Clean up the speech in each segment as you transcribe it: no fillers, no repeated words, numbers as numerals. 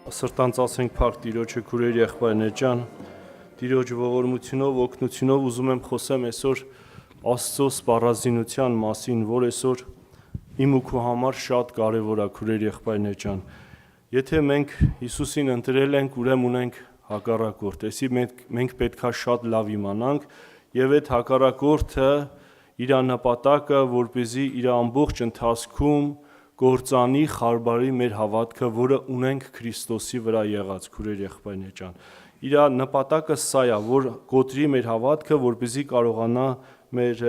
Սրտանց ասենք փառք Տիրոջը քուրեր եղբայրներ ջան, Տիրոջ ողորմությունով, օգնությունով ուզում եմ խոսեմ այսօր Աստծո սպառազինության մասին, որ այսօր իմ ու քո համար շատ կարևոր է քուրեր եղբայրներ ջան։ Եթե մենք Հիսուսին ընտրել ենք, ուրեմն ունենք հակառակորդ, այսինքն մենք պետքա շատ լավ իմանանք եւ այդ հակառակորդը իր նպատակը, որպեսզի իր ամբողջ ընթացքում գործանի խարբարի մեր հավատքը, որը ունենք Քրիստոսի վրա եղած քուրեր եղբայրներ ջան։ Իր նպատակը սա է, որ կոտրի մեր հավատքը, որպեսզի կարողանա մեր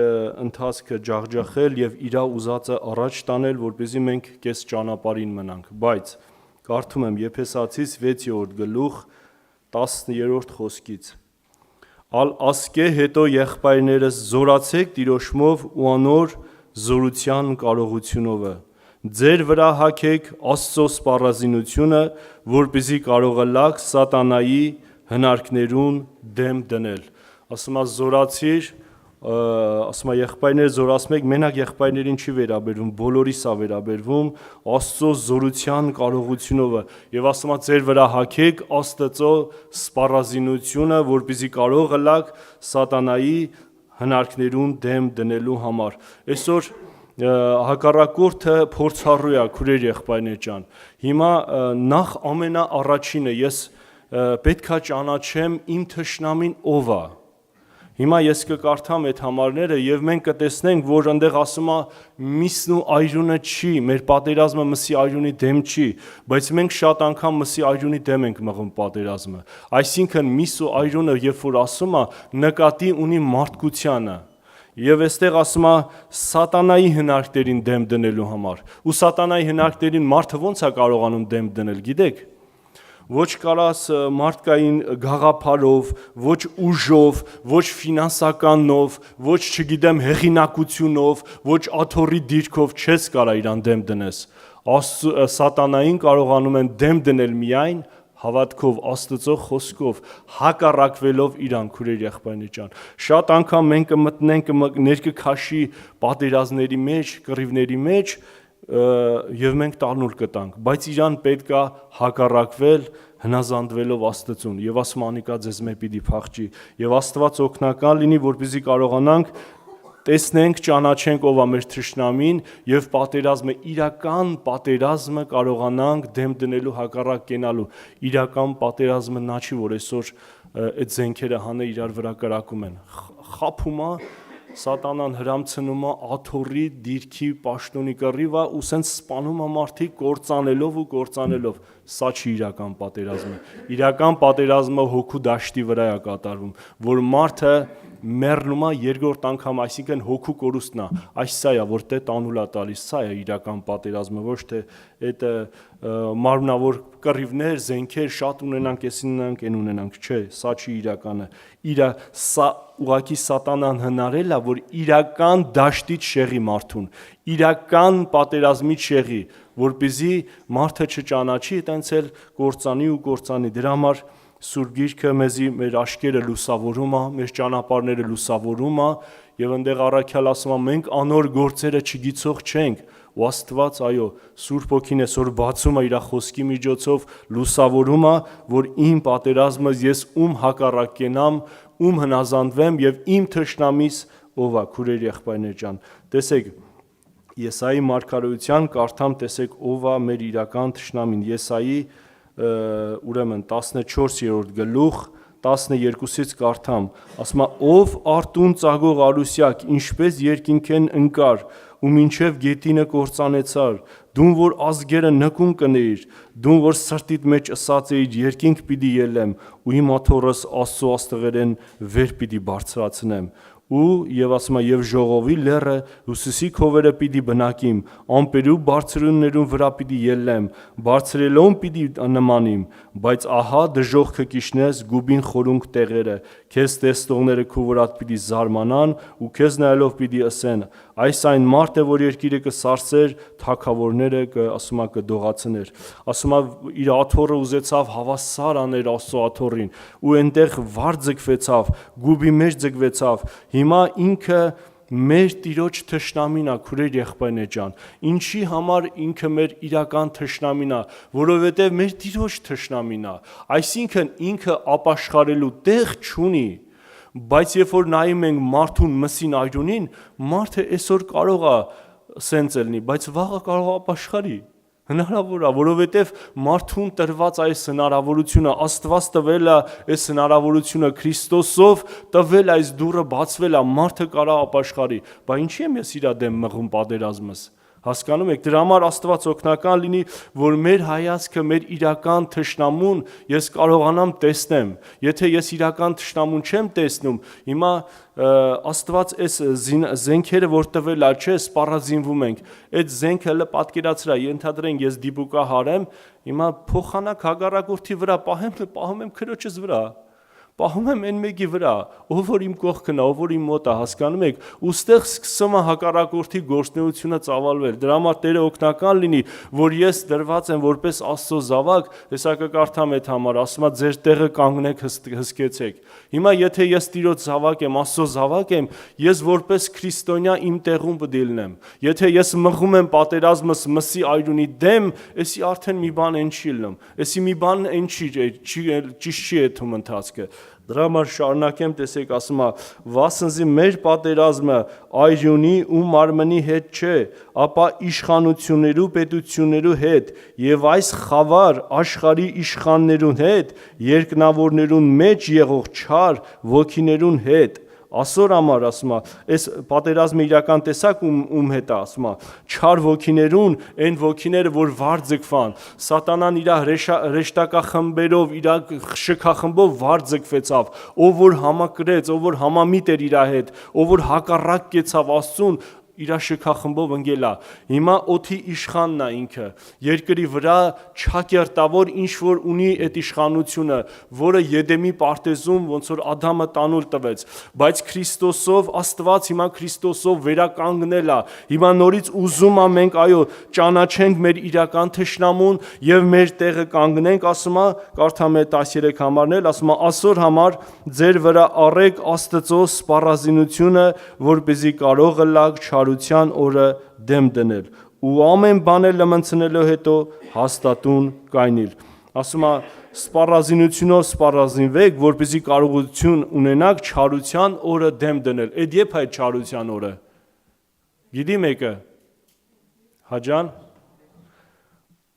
ընթացքը ջախջախել եւ իր ուզածը առաջ տանել, որպեսզի մենք կես ճանապարհին մնանք։ Բայց կարդում եմ Եփեսացիս 6-րդ գլուխ 10-րդ խոսքից. «Ալ ասկե հետո եղբայրներս զորացեք Տիրոջմով ու անոր զորության կարողությունովը։ Ձեր վրա հագեք Աստծո սպառազինությունը, որպեսզի կարողանաք սատանայի հնարքներուն դեմ դնել»։ Ասում է զորացիր, ասում է եղբայրներ զորացմեք, մենակ եղբայրներին չի վերաբերվում, բոլորիս է վերաբերվում Աստծո զորության կարողությունովը եւ ասում է ձեր վրա հագեք Աստծո սպառազինությունը, որպեսզի կարողանաք սատանայի հնարքներուն դեմ դնելու համար։ Այսօր հակառակորդը փորձառու է քուրեր եղբայրներ ջան։ Հիմա նախ ամենաառաջինը ես պետքա ճանաչեմ իմ թշնամին ով է։ Հիմա ես կկարդամ այդ համարները եւ մենք կտեսնենք, որ այնտեղ ասում է միսն ու այրունը չի, մեր պատերազմը մսի այրունի դեմ չի, բայց մենք շատ անգամ մսի այրունի դեմ ենք մղում պատերազմը։ Այսինքն միս ու այրունը երբ որ ասում է, նկատի ունի մարդկությանը։ Եվ այստեղ ասում է սատանայի հնարքներին դեմ դնելու համար։ Ու սատանայի հնարքներին մարդը ո՞նց է կարողանում դեմ դնել, գիտեք։ Ոչ կարաս մարդկային գաղափարով, ոչ ուժով, ոչ ֆինանսականով, ոչ չգիտեմ հեղինակությունով, ոչ աթոռի դիրքով չես կարա իրան դեմ դնես։ Սատանային կարողանում են դեմ դնել միայն հավատքով, Աստծո խոսքով, հակառակվելով իրան քուրեր եղբայրներ ջան։ Շատ անգամ մենք կմտնենք ներքքաշի պատերազմների մեջ, կռիվների մեջ եւ մենք տանուլ կտանք, բայց իրան պետքա հակառակվել հնազանդվելով Աստծուն եւ ասում անիկա ձեզ մե պիտի փախչի եւ Աստված օգնական լինի, որպեսզի կարողանանք տեսնենք, ճանաչենք ով է մեր թշնամին եւ պատերազմը, իրական պատերազմը կարողանանք դեմ դնելու հակառակ կենալու։ Իրական պատերազմը նա չի, որ այսօր այդ զենքերը հանը իրար վրա կրակում են։ Խափում է, սատանան հրամցնում է աթոռի դիրքի պաշտոնի կռիվը ու սենց սպանում է մարդիկ կործանելով ու կործանելով։ Սա չի իրական պատերազմը։ Իրական պատերազմը հոգու դաշտի վրա է կատարվում, որ մարդը մեռնում է երկրորդ անգամ, այսինքն հոգու կորուստն է։ Այս սա է, որ տե տանուլ է տալիս, սա է իրական պատերազմը, ոչ թե այդ մարմնավոր կռիվներ, զենքեր շատ ունենանք, էսին ունենանք, այն ունենանք, չէ, սա չի իրականը։ Սա ուղղակի սատանան հնարել է, որ իրական դաշտից շեղի մարդուն, իրական պատերազմից շեղի, որպեսզի մարդը չճանաչի, այտենց էլ կործանի ու կործանի։ Դրա համար Սուրբ Գիրքը մեզի մեր աշկերը լուսավորում է, մեր ճանապարհները լուսավորում է, եւ այնտեղ առաքյալ ասում է մենք անոր գործերը չգիցող չենք, ու Աստված, այո, Սուրբ Օքին այսօր բացում է իր խոսքի միջոցով, լուսավորում է, որ իմ պատերազմը ես ում հակառակ կենամ, ում հնազանդվեմ եւ իմ թշնամիս ով է, քուրեր եղբայրներ ջան։ Տեսեք, Եսայի մարգարեության կարդամ, տեսեք ով է մեր իրական թշնամին։ Եսայի ուրեմն 14-րդ գլուխ 12-ից կարդամ, ասում է ով արտուն ծագող արուսյակ, ինչպես երկինքեն ընկար ու մինչև գետինը կործանեցար, դու որ ազգերը նկուն կնեիր, դու որ սրտիդ մեջ ըսած էիր երկինք պիտի ելեմ ու իմ աթոռս Աստծո աստղերեն վեր պիտի բարձրացնեմ եւ ասում է եւ ժողովի լեռը հյուսիսի քովերը պիտի բնակիմ, ամպերու բարձրություններուն վրա պիտի ելեմ, բարձրելոն պիտի նմանիմ, բայց ահա դժոխքը կիշնես գուբին խորունգ տեղերը, քեզ տեստողները քո վրատ պիտի զարմանան ու քեզ նայելով պիտի ասեն, այս այն մարդ է, որ երկիրը կսարսեր, թագավորները ասում է կդողացներ։ Ասում է իր աթոռը ուզեցավ հավասար աներ Աստծո աթոռին ու այնտեղ վար ձգվեցավ, գուբի մեջ ձգվեցավ։ Հիմա ինքը մեր Տիրոջ թշնամին է, քուրեր եղբայրներ ջան։ Ինչի համար ինքը մեր իրական թշնամին է, որովհետև մեր Տիրոջ թշնամին է։ Այսինքն ինքը ապաշխարելու տեղ չունի։ Բայց երբ որ նայում ենք մարդուն մսին այրունին, մարդը այսօր կարող է սենց լինի, բայց վաղը կարող է ապաշխարի։ Հնարավոր է, որովհետև մարդուն տրված այս հնարավորությունը, Աստված տվել է այս հնարավորությունը Քրիստոսով, տվել այս դուռը բացվել է, մարդը կարող է ապաշխարի։ Բայց ինչի եմ ես իր դեմ մղում պատերազմս։ Հասկանում եք, դրա համար Աստված օգնական լինի, որ մեր հայացքը, մեր իրական թշնամուն ես կարողանամ տեսնեմ։ Եթե ես իրական թշնամուն չեմ տեսնում, հիմա Աստված այս զենքերը որ տվել է, չէ, սպառազինվում ենք։ Այդ զենքը հələ պատկերացրա, ենթադրենք ես դիպուկա հարեմ, հիմա փոխանակ հագարակորդի վրա պահում եմ քրոջս վրա։ Պահում եմ այն մեկի վրա, ով որ իմ կողքն է, ով որ իմ մոտ է, հասկանում եք, ուստեղ սկսում է հակառակորդի գործունեությունը ծավալվել։ Դրա համար Տերը օգնական լինի, որ ես դրված եմ որպես Աստծո զավակ, հեսա կկարդամ այդ համար, ասում է ձեր տեղը կանգնեք, հսկեցեք։ Հիմա եթե ես Տիրոջ զավակ եմ, Աստծո զավակ եմ, ես որպես քրիստոնյա իմ տեղում պետք է լինեմ։ Եթե ես մղում եմ պատերազմս մսի այրունի դեմ, էսի արդեն մի բան են չի լինում։ Էսի մի բան են ճիշտ չի եթում ընթացքը։ Դրա համար շարունակեմ, տեսեք, ասում է, վասնզի մեր պատերազմը այրունի ու մարմնի հետ չէ, ապա իշխանություններու պետություններու հետ եւ այս խավար աշխարհի իշխաններուն հետ, երկնավորներուն մեջ եղող չար ոգիներուն հետ։ Ասոր համար ասում է, այս պատերազմը իրական տեսակ ում հետ է, ասում է, չար ոգիներուն, այն ոգիները, որ վար ձգվան, սատանան իր հրեշտակախմբերով, իր շքախմբով վար ձգվեցավ, ով որ համակրեց, ով որ համամիտ էր իր հետ, ով որ հակառակ կեցավ Աստծուն, իր շքախմբով ընկել է։ Հիմա օդի իշխանն է ինքը, երկրի վրա չակերտավոր ինչ որ ունի այդ իշխանությունը, որը Եդեմի պարտեզում ոնց որ Ադամը տանուլ տվեց, բայց Քրիստոսով Աստված հիմա Քրիստոսով վերականգնել է։ Հիմա նորից ուզում է մենք այո ճանաչենք մեր իրական թշնամուն եւ մեր տեղը կանգնենք, ասում է, կարդամ է 13 համարն էլ, ասում է, ասոր համար ձեր վրա առեք Աստծո սպառազինությունը, որպեսզի կարող ըլլաք չարության օրը դեմ դնել ու ամեն բանը լմնցնելով հետո հաստատուն կայնիլ։ Ասում է սպառազինությունով սպառազինվեք, որպեսզի կարողություն ունենաք չարության օրը դեմ դնել։ Այդ երբ է չարության օրը։ Գիտի մեկը։ Հաջան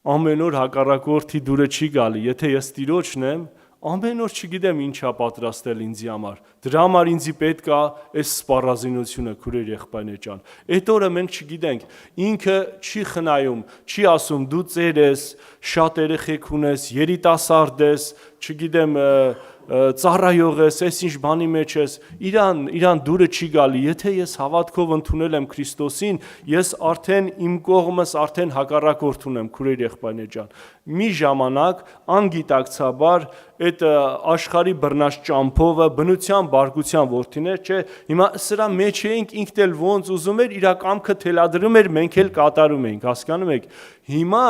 ամեն օր հակառակորդի դուրը չի գալի, եթե ես Տիրոջն եմ, ամեն օր չգիտեմ ինչա պատրաստել ինձի համար։ Դրա համար ինձի պետք է այս սպառազինությունը, քուրեր եղբայրներ ջան։ Այդ օրը մենք չգիտենք, ինքը չի խնայում, չի ասում դու ծեր ես, շատ երեխեք ունես, երիտասարդ ես, չգիտեմ ծառայող ես, այս ինչ բանի մեջ ես, իրան դուրը չի գալի, եթե ես հավատքով ընդունել եմ Քրիստոսին, ես արդեն իմ կողմս արդեն հակառակորդ ունեմ, քուրեր եղբայրներ ջան։ Մի ժամանակ անգիտակցաբար այդ աշխարհի բռնած ճամփովը բնության բարգության որդիներ, չէ, հիմա սրա մեջ էինք, ինքն էլ ոնց ուզում էր իր կամքը թելադրում էր, մենք էլ կատարում էինք, հասկանում եք։ Հիմա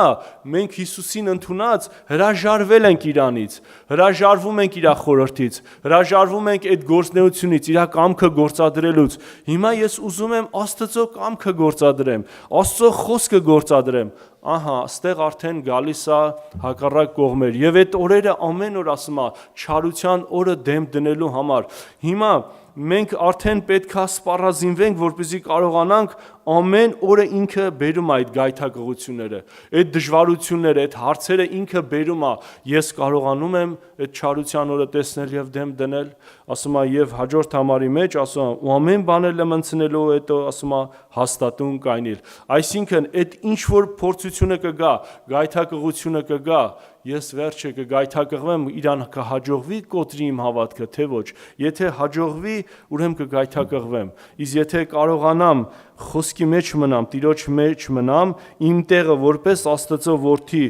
մենք Հիսուսին ընդունած հրաժարվել ենք իրանից, հրաժարվում ենք իր խորհրդից, հրաժարվում ենք այդ գործնեությունից, իր կամքը գործադրելուց։ Հիմա ես ուզում եմ Աստծո կամքը գործադրեմ, Աստծո խոսքը գործադրեմ։ Ահա, ստեղ արդեն գալիս է հակառակ կողմեր եւ այդ օրերը ամեն օր ասում է չարության օրը դեմ դնելու համար։ Հիմա մենք արդեն պետք է սպառազինվենք, որպեսզի կարողանանք ամեն օրը ինքը բերում է այդ գայթակղությունները, այդ դժվարությունները, այդ հարցերը ինքը բերում է։ Ես կարողանում եմ այդ չարության օրը տեսնել եւ դեմ դնել, ասում է եւ հաջորդ համարի մեջ ասում է ու ամեն բանը լմնցնելու հետո ասում է հաստատուն կայնիլ։ Այսինքն այդ ինչ որ փորձությունը կգա, գայթակղությունը կգա, ես վերջը կգայթակղվեմ, իրան կհաջողվի կոտրի իմ հավատքը, թե ոչ։ Եթե հաջողվի, ուրեմն կգայթակղվեմ։ Իսկ եթե կարողանամ խոսքի մեջ մնամ, Տիրոջ մեջ մնամ, իմ տեղը որպես Աստծո որդի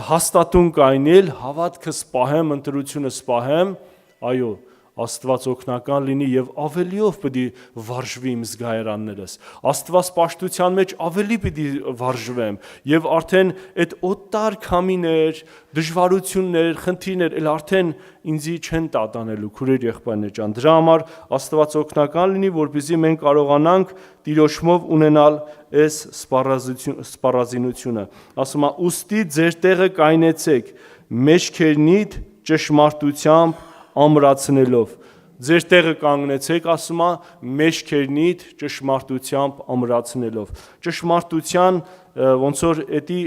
հաստատուն կայնել, հավատքս պահեմ, ընտրությունս պահեմ, այո, Աստված օգնական լինի եւ ավելիով պիտի վարժվի իմ զգայարաններս։ Աստված պաշտության մեջ ավելի պիտի վարժվեմ եւ արդեն այդ օտար քամիներ, դժվարություններ, խնդիրներ էլ արդեն ինձի չեն տատանելու քուրեր եղբայրներ ջան։ Դրա համար Աստված օգնական լինի, որպեսզի մենք կարողանանք Տիրոջմով ունենալ այս սպառազինությունը։ Ասում է՝ ուստի ձեր տեղը կայնեցեք մեջքերնիդ ճշմարտությամբ ամրացնելով։ Ձեր տեղը կանգնեցեք, ասում է, մեջքերնիդ ճշմարտությամբ ամրացնելով։ Ճշմարտության ոնց որ էդի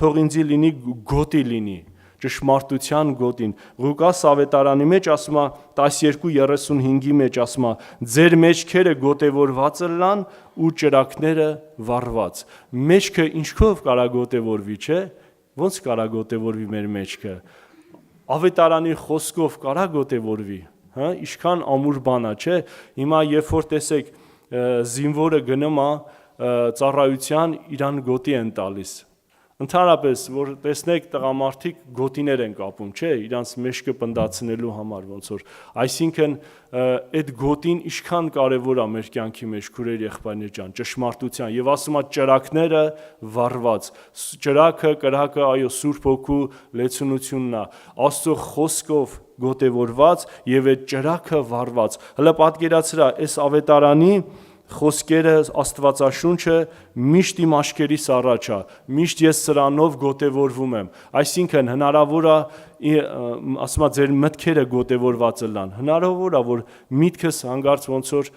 թող ինձի լինի գոտի լինի, ճշմարտության գոտին։ Ղուկաս ավետարանի մեջ ասում է 12:35-ի մեջ ասում է. ձեր մեջքերը գոտևորված լան ու ճրակները վառված։ Մեջքը ինչքով կարա գոտևորվի, չէ՞։ Ոնց կարա գոտևորվի մեր մեջքը։ Ավետարանի խոսքով կարա գոտևորվի, հա, ինչքան ամուր բան է, չէ։ Հիմա երբ որ տեսեք զինվորը գնում է ծառայության, իրան գոտի են տալիս։ Ընդհանրապես, որ տեսնեք տղամարդիկ գոտիներ են կապում, չէ, իրանց մեջքը պնդացնելու համար ոնց որ, այսինքն այդ գոտին ինչքան կարևոր է մեր կյանքի մեջ, քուրեր եղբայրներ ջան, ճշմարտության, եւ ասում է ճրակները վառված։ Ճրակը, կրակը, այո, Սուրբ Հոգու լեցունությունն է, Աստծո խոսքով գոտևորված եւ այդ ճրակը վառված։ Հələ պատկերացրա, այս ավետարանի խոսքերը Աստվածաշունչը միշտ իմ աչքերիս առաջ է, միշտ ես սրանով գոտևորվում եմ։ Այսինքն հնարավոր է, ասում է, ձեր մտքերը գոտևորված լան։ Հնարավոր է, որ միտքս հանգարց ոնց որ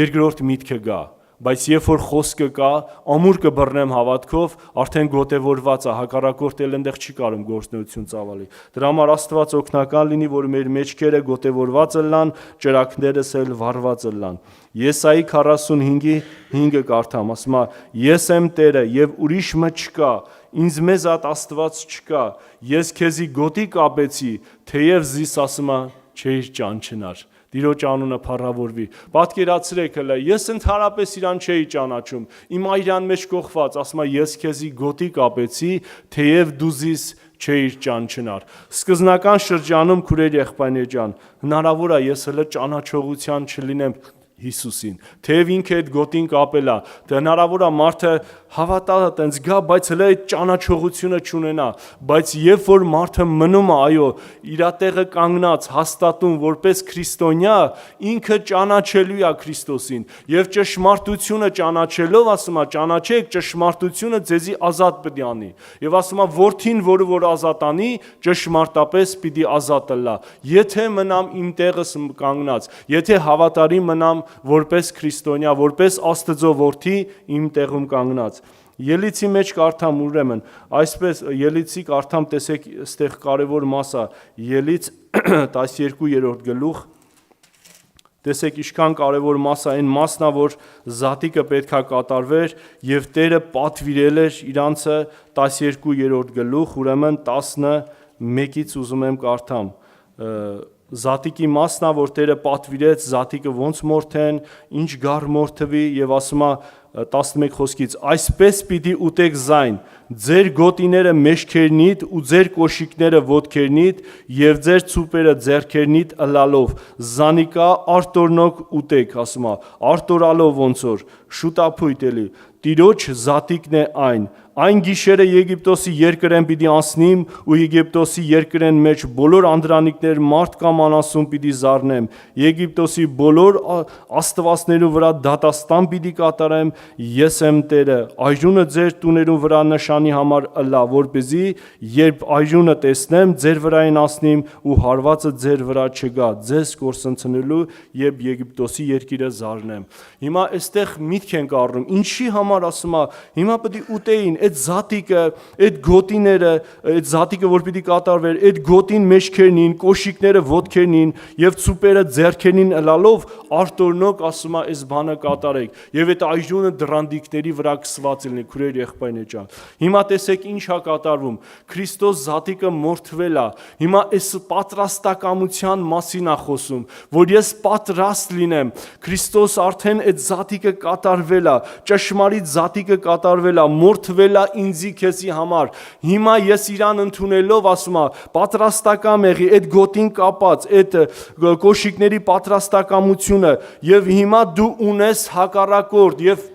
երկրորդ միտքը գա, բայց երբ որ խոսքը կա, ամուր կբռնեմ հավատքով, արդեն գոտևորված է, հակառակորդ էլ այնտեղ չի կարող գործունեություն ծավալի։ Դրա համար Աստված օգնական լինի, որ մեր մեջքերը գոտևորված լան, ճրակներս էլ վառված լան։ Եսայի 45:5-ը կարդամ, ասում է. ես եմ Տերը եւ ուրիշ մը չկա, ինձ մեզ ատ Աստված չկա, ես քեզի գոտի կապեցի, թեև զիս ասում է չէիր ճանչնար։ Տիրոջ անունը փառավորվի։ Պատկերացրեք հələ, ես ընդհանրապես իրան չէի ճանաչում, իմ այրան մեջ կողված, ասում է ես քեզի գոտի կապեցի, թեև դու զիս չէիր ճանչնար։ Սկզնական շրջանում քուրեր եղբայրներ ջան, հնարավոր է ես հələ ճանաչողության չլինեմ Հիսուսին, թեև ինքը այդ գոտին կապել է, հնարավոր է մարդը հավատա տենց գա, բայց հələ այդ ճանաչողությունը չունենա, բայց երբ որ մարդը մնում է, այո, իր տեղը կանգնած, հաստատում որպես քրիստոնյա, ինքը ճանաչելու է Քրիստոսին, եւ ճշմարտությունը ճանաչելով, ասում է, ճանաչեք ճշմարտությունը ձեզի ազատ պիտի անի, եւ ասում է, որդին, որ ազատ անի, ճշմարտապես պիտի ազատ լա, եթե մնամ իմ տեղս կանգնած, եթե հավատարիմ մնամ որպես քրիստոնյա, որպես Աստծո որդի իմ տեղում կանգնած։ Ելիցի մեջ կարդամ ուրեմն, այսպես Ելիցի կարդամ, տեսեք, այստեղ կարևոր մաս է, Ելից 12-րդ գլուխ, տեսեք ինչքան կարևոր մաս է, այն մասն է, որ զատիկը պետքա կատարվեր եւ Տերը պատվիրել էր իրանցը 12-րդ գլուխ, ուրեմն 11-ից ուզում եմ կարդամ։ Զատիկի մասն է, որ Տերը պատվիրեց զատիկը ոնց մորթեն, ինչ գառ մորթվի եւ ասում է 11 խոսքից. այսպես պիտի ուտեք զայն, ձեր գոտիները մեջքերնիդ ու ձեր կոշիկները ոտքերնիդ եւ ձեր ցուպերը ձեռքերնիդ ըլալով, զանիկա արտորնոք ուտեք, ասում է, արտորալով ոնց որ, շուտափույթ էլի, Տիրոջ զատիկն է այն գիշերը Եգիպտոսի երկրեն պիտի անցնիմ ու Եգիպտոսի երկրեն մեջ բոլոր անդրանիկներ մարդ կամ անասուն պիտի զառնեմ, Եգիպտոսի բոլոր աստվածներու վրա դատաստան պիտի կատարեմ, ես եմ Տերը, այժունը ձեր տուներու վրա նշանի համար ըլա, որպեսզի երբ այժունը տեսնեմ, ձեր վրային անցնիմ ու հարվածը ձեր վրա չգա, ձեզ կորսնցնելու եւ Եգիպտոսի երկիրը զառնեմ։ Հիմա այստեղ միտք ենք առնում, ինչի համար ասում է, հիմա պիտի ուտեին այդ զատիկը, այդ գոտիները, այդ զատիկը որ պիտի կատարվեր, այդ գոտին մեջքերնին, կոշիկները ոտքերնին եւ ցուպերը ձեռքերնին ըլալով արտորնոք ասում է այս բանը կատարեք եւ այդ այժունը դռանդիկների վրա կսված լինի քուրեր եղբայրներ ջան։ Հիմա տեսեք ինչ է կատարվում։ Քրիստոս զատիկը մորթվել է։ Հիմա այս պատրաստակամության մասին է խոսում, որ ես պատրաստ լինեմ։ Քրիստոս արդեն այդ զատիկը կատարվել է, ճշմարիտ զատիկը կատարվել է, մորթվել թողել է ինձի քեզի համար։ Հիմա ես իրան ընդունելով ասում եմ, պատրաստական եղի, այդ գոտին կապած, այդ կոշիկների պատրաստակամությունը, եւ հիմա դու ունես հակառակորդ, եւ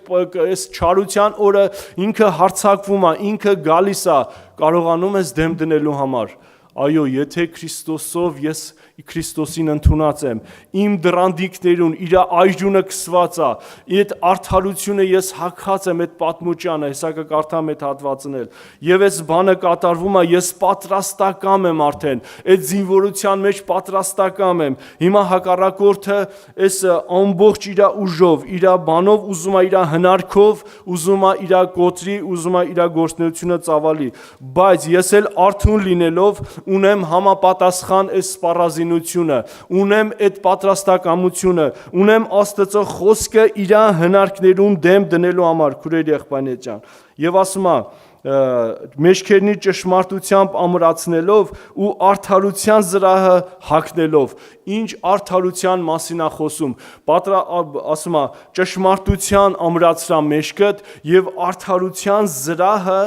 այս չարության օրը ինքը հարձակվում է, ինքը գալիս է, կարողանում ես դեմ դնելու համար։ Այո, եթե Քրիստոսով ես Քրիստոսին ընդունած եմ, իմ դռանդիկներուն իր այժունը կսված է, այդ արդարությունը ես հագած եմ այդ պատմուճանը, հեսա կկարդամ այդ հատվածն էլ, եւ այս բանը կատարվում է, ես պատրաստակամ եմ արդեն, այդ զինվորության մեջ պատրաստակամ եմ, հիմա հակառակորդը այս ամբողջ իր ուժով, իր բանով ուզում է իր հնարքով, ուզում է իր կոտրի, ուզում է իր գործունեությունը ծավալի, բայց ես էլ արթուն լինելով ունեմ համապատասխան այս սպառազինությունը, ունեմ այդ պատրաստակամությունը, ունեմ Աստծո խոսքը իր հնարքներուն դեմ դնելու համար, քուրեր եղբայրներ ջան, եւ ասում է մեջքերնի ճշմարտությամբ ամրացնելով ու արդարության զրահը հագնելով, ինչ արդարության մասին է խոսում, ասում է ճշմարտության ամրացրա մեջքդ եւ արդարության զրահը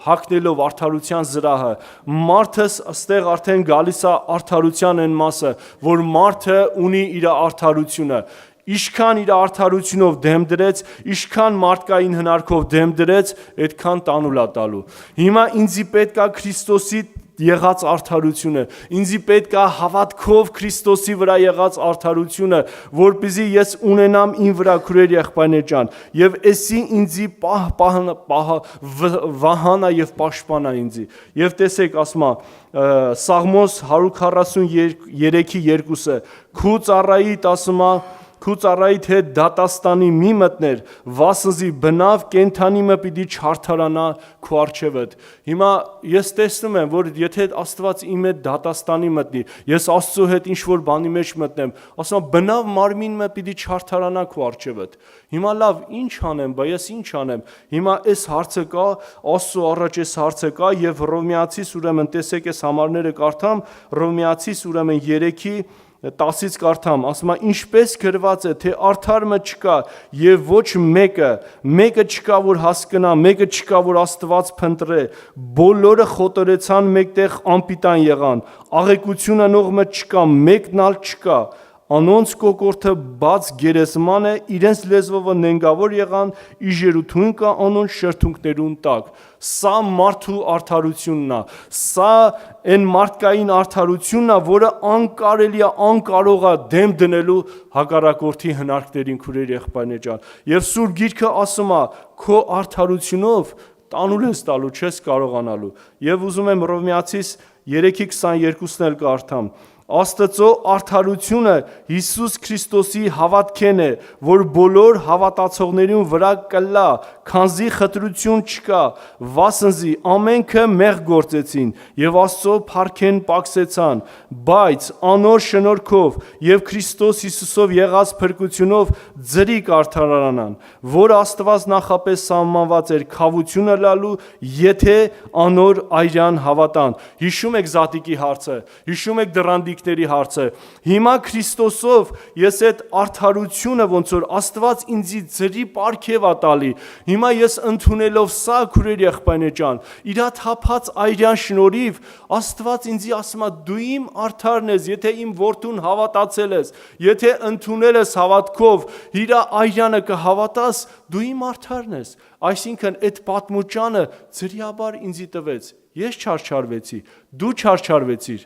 հագնելով արդարության զրահը, մարդս այստեղ արդեն գալիս է արդարության այն մասը, որ մարդը ունի իր արդարությունը, Իշքան իր արդարությունով դեմ դրեց, իշքան մարդկային հնարքով դեմ դրեց, այդքան տանուլ է տալու։ Հիմա ինձի պետք է Քրիստոսի եղած արդարությունը, ինձի պետք է հավատքով Քրիստոսի վրա եղած արդարությունը, որպեսզի ես ունենամ ին վրա քուրեր եղբայրներ ջան, եւ էսի ինձի վահանա եւ պաշտպանա ինձի։ Եվ տեսեք, ասում է Սաղմոս 143:2-ը, քու ծառայիդ ասում է Քու ծառայիդ հետ դատաստանի մի մտներ, վասնզի բնավ կենթանի մը պիտի չարդարանա քու առջևդ։ Հիմա ես տեսնում եմ, որ եթե Աստված իմ հետ դատաստանի մտնի, ես Աստծո հետ ինչ-որ բանի մեջ մտնեմ, ասում եմ բնավ մարմին մը պիտի չարդարանա քու առջևդ։ Հիմա լավ, ինչ անեմ, բա ես ինչ անեմ։ Հիմա այս հարցը կա, Աստծո առաջ այս հարցը կա եւ Հռոմեացիս ուրեմն տեսեք այս համարները կարդամ, Հռոմեացիս ուրեմն 3:10-ից կարդամ, ասում է ինչպես գրված է, թե արդար մը չկա եւ ոչ մեկը չկա որ հասկնա, մեկը չկա որ Աստված փնտրե, բոլորը խոտորեցան մեկտեղ անպիտան եղան, աղեկություն անող մը չկա, մեկն ալ չկա, անոնց կոկորթը բաց գերեզման է, իրենց լեզվովը նենգավոր եղան, իժերութուն կա անոնց շրթունքներուն տակ։ Սա մարդու արդարությունն է, սա այն մարդկային արդարությունն է, որը անկարելի է, անկարող է դեմ դնելու հակառակորդի հնարքներին քուրեր եղբայրներ ջան։ Եվ Սուրբ Գիրքը ասում է, քո արդարությունով տանուլ ես տալու, չես կարողանալու։ Եվ ուզում եմ Հռոմեացիս 3:22-ն էլ կարդամ։ Աստծո արդարությունը Հիսուս Քրիստոսի հավատքեն է, որ բոլոր հավատացողներին վրա կլա, քանզի խտրություն չկա, վասնզի ամենքը մեղ գործեցին եւ Աստծո փառքեն պակսեցան, բայց անոր շնորհքով եւ Քրիստոս Հիսուսով եղած փրկությունով ձրիկ արդարանան, որ Աստված նախապես սահմանված էր քավությունը լալու, եթե անոր այրան հավատան։ Հիշում եք Զատիկի հարցը, հիշում եք դռանդիկների հարցը։ Հիմա Քրիստոսով ես այդ արդարությունը ոնց որ Աստված ինձի ձրի պարգև է տալի։ Հիմա ես ընդունելով սա քուրեր եղբայրներ ջան, իր թափած այրան շնորհիվ Աստված ինձի ասում է դու իմ արդարն ես, եթե իմ որդուն հավատացել ես, եթե ընդունել ես հավատքով, իր այրանը կհավատաս, դու իմ արդարն ես։ Այսինքն այդ պատմուճանը ձրիաբար ինձի տվեց։ Ես չարչարվեցի, դու չարչարվեցիր,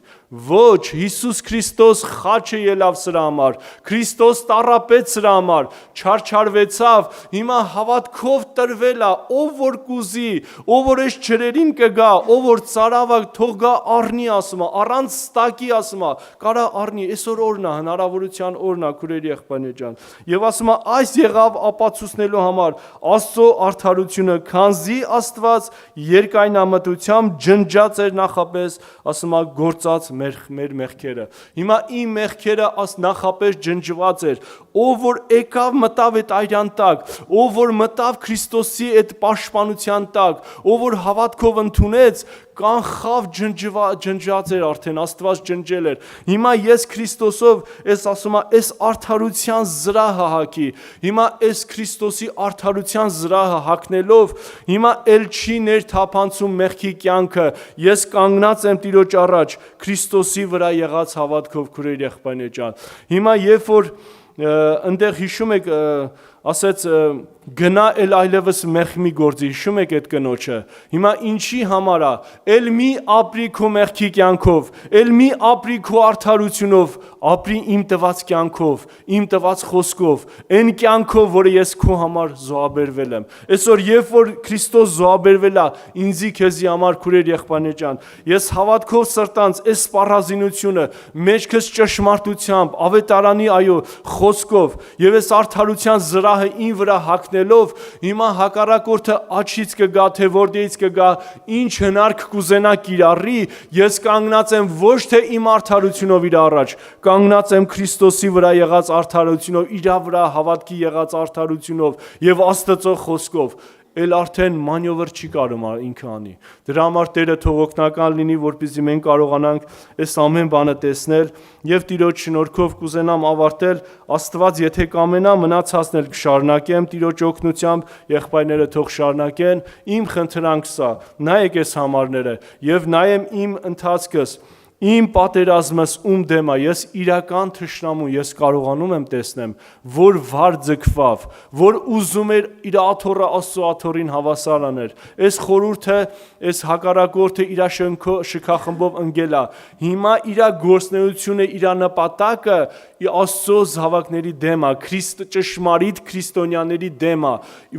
ոչ, Հիսուս Քրիստոս խաչը ելավ սրա համար, Քրիստոս տառապեց սրա համար, չարչարվեցավ, հիմա հավատքով տրվել է, ով որ կուզի, ով որ այս ջրերին կգա, ով որ ծարավը թող գա առնի ասում է, առանց ստակի ասում է, կարա առնի, այսօր օրն է, հնարավորության օրն է, քուրեր եղբայրներ ջան, եւ ասում է այս եղավ ապացուցնելու համար Աստծո արդարությունը, քանզի Աստված երկայնամտությամբ ջնջած էր նախապես, ասում է գործած մեր մեղքերը։ Հիմա իմ մեղքերը նախապես ջնջված էր, ով որ եկավ մտավ այդ այրան տակ, ով որ մտավ Քրիստոսի այդ պաշտպանության տակ, ով որ հավատքով ընդունեց, կանխավ ջնջած էր արդեն, Աստված ջնջել էր։ Հիմա ես Քրիստոսով, ես ասում եմ, այս արդարության զրահը հագի։ Հիմա այս Քրիստոսի արդարության զրահը հագնելով, հիմա էլ չի ներթափանցում մեղքի կյանքը։ Ես կանգնած եմ Տիրոջ առաջ Քրիստոսի վրա եղած հավատքով, քուրեր եղբայրներ ջան։ Հիմա երբ որ այնտեղ հիշում եք, ասեց գնա էլ այլևս մեղք մի գործի, հիշում եք այդ կնոջը։ Հիմա ինչի համար է, էլ մի ապրի քո մեղքի կյանքով, էլ մի ապրի քո արդարությունով, ապրի իմ տված կյանքով, իմ տված խոսքով, այն կյանքով, որը ես քո համար զոհաբերվել եմ։ Այսօր երբ որ Քրիստոս զոհաբերվել է ինձի քեզի համար, քուրեր եղբայրներ ջան, ես հավատքով սրտանց այս սպառազինությունը մեջքս ճշմարտությամբ, ավետարանի այո խոսքով եւ այս արդարության զրահը ին վրա հագնելով, հիմա հակառակորդը աչից կգա, թե որտեղից կգա, ինչ հնարք կուզենա կիրառի, ես կանգնած եմ ոչ թե իմ արդարությունով իր առաջ, կանգնած եմ Քրիստոսի վրա եղած արդարությունով, իր վրա հավատքի եղած արդարությունով եւ Աստծո խոսքով, էլ արդեն մանյովր չի կարող ինքը անի։ Դրա համար Տերը թող օգնական լինի, որպեսզի մենք կարողանանք այս ամեն բանը տեսնել եւ Տիրոջ շնորհքով կուզենամ ավարտել, Աստված եթե կամենա մնացածն էլ կշարունակեմ Տիրոջ օգնությամբ, եղբայրները թող շարունակեն, իմ խնդրանքս է, նայեք այս համարները եւ նայեմ իմ ընթացքս, իմ պատերազմս ում դեմ է, ես իրական թշնամու, ես կարողանում եմ տեսնեմ, որ վար ձգվավ, որ ուզում էր իր աթոռը Աստծո աթոռին հավասար աներ, այս խորհուրդը, այս հակառակորդը իր շքախմբով ընկել է, հիմա իր գործունեությունը, իր նպատակը Աստծո զավակների դեմ է, ճշմարիտ քրիստոնյաների դեմ է,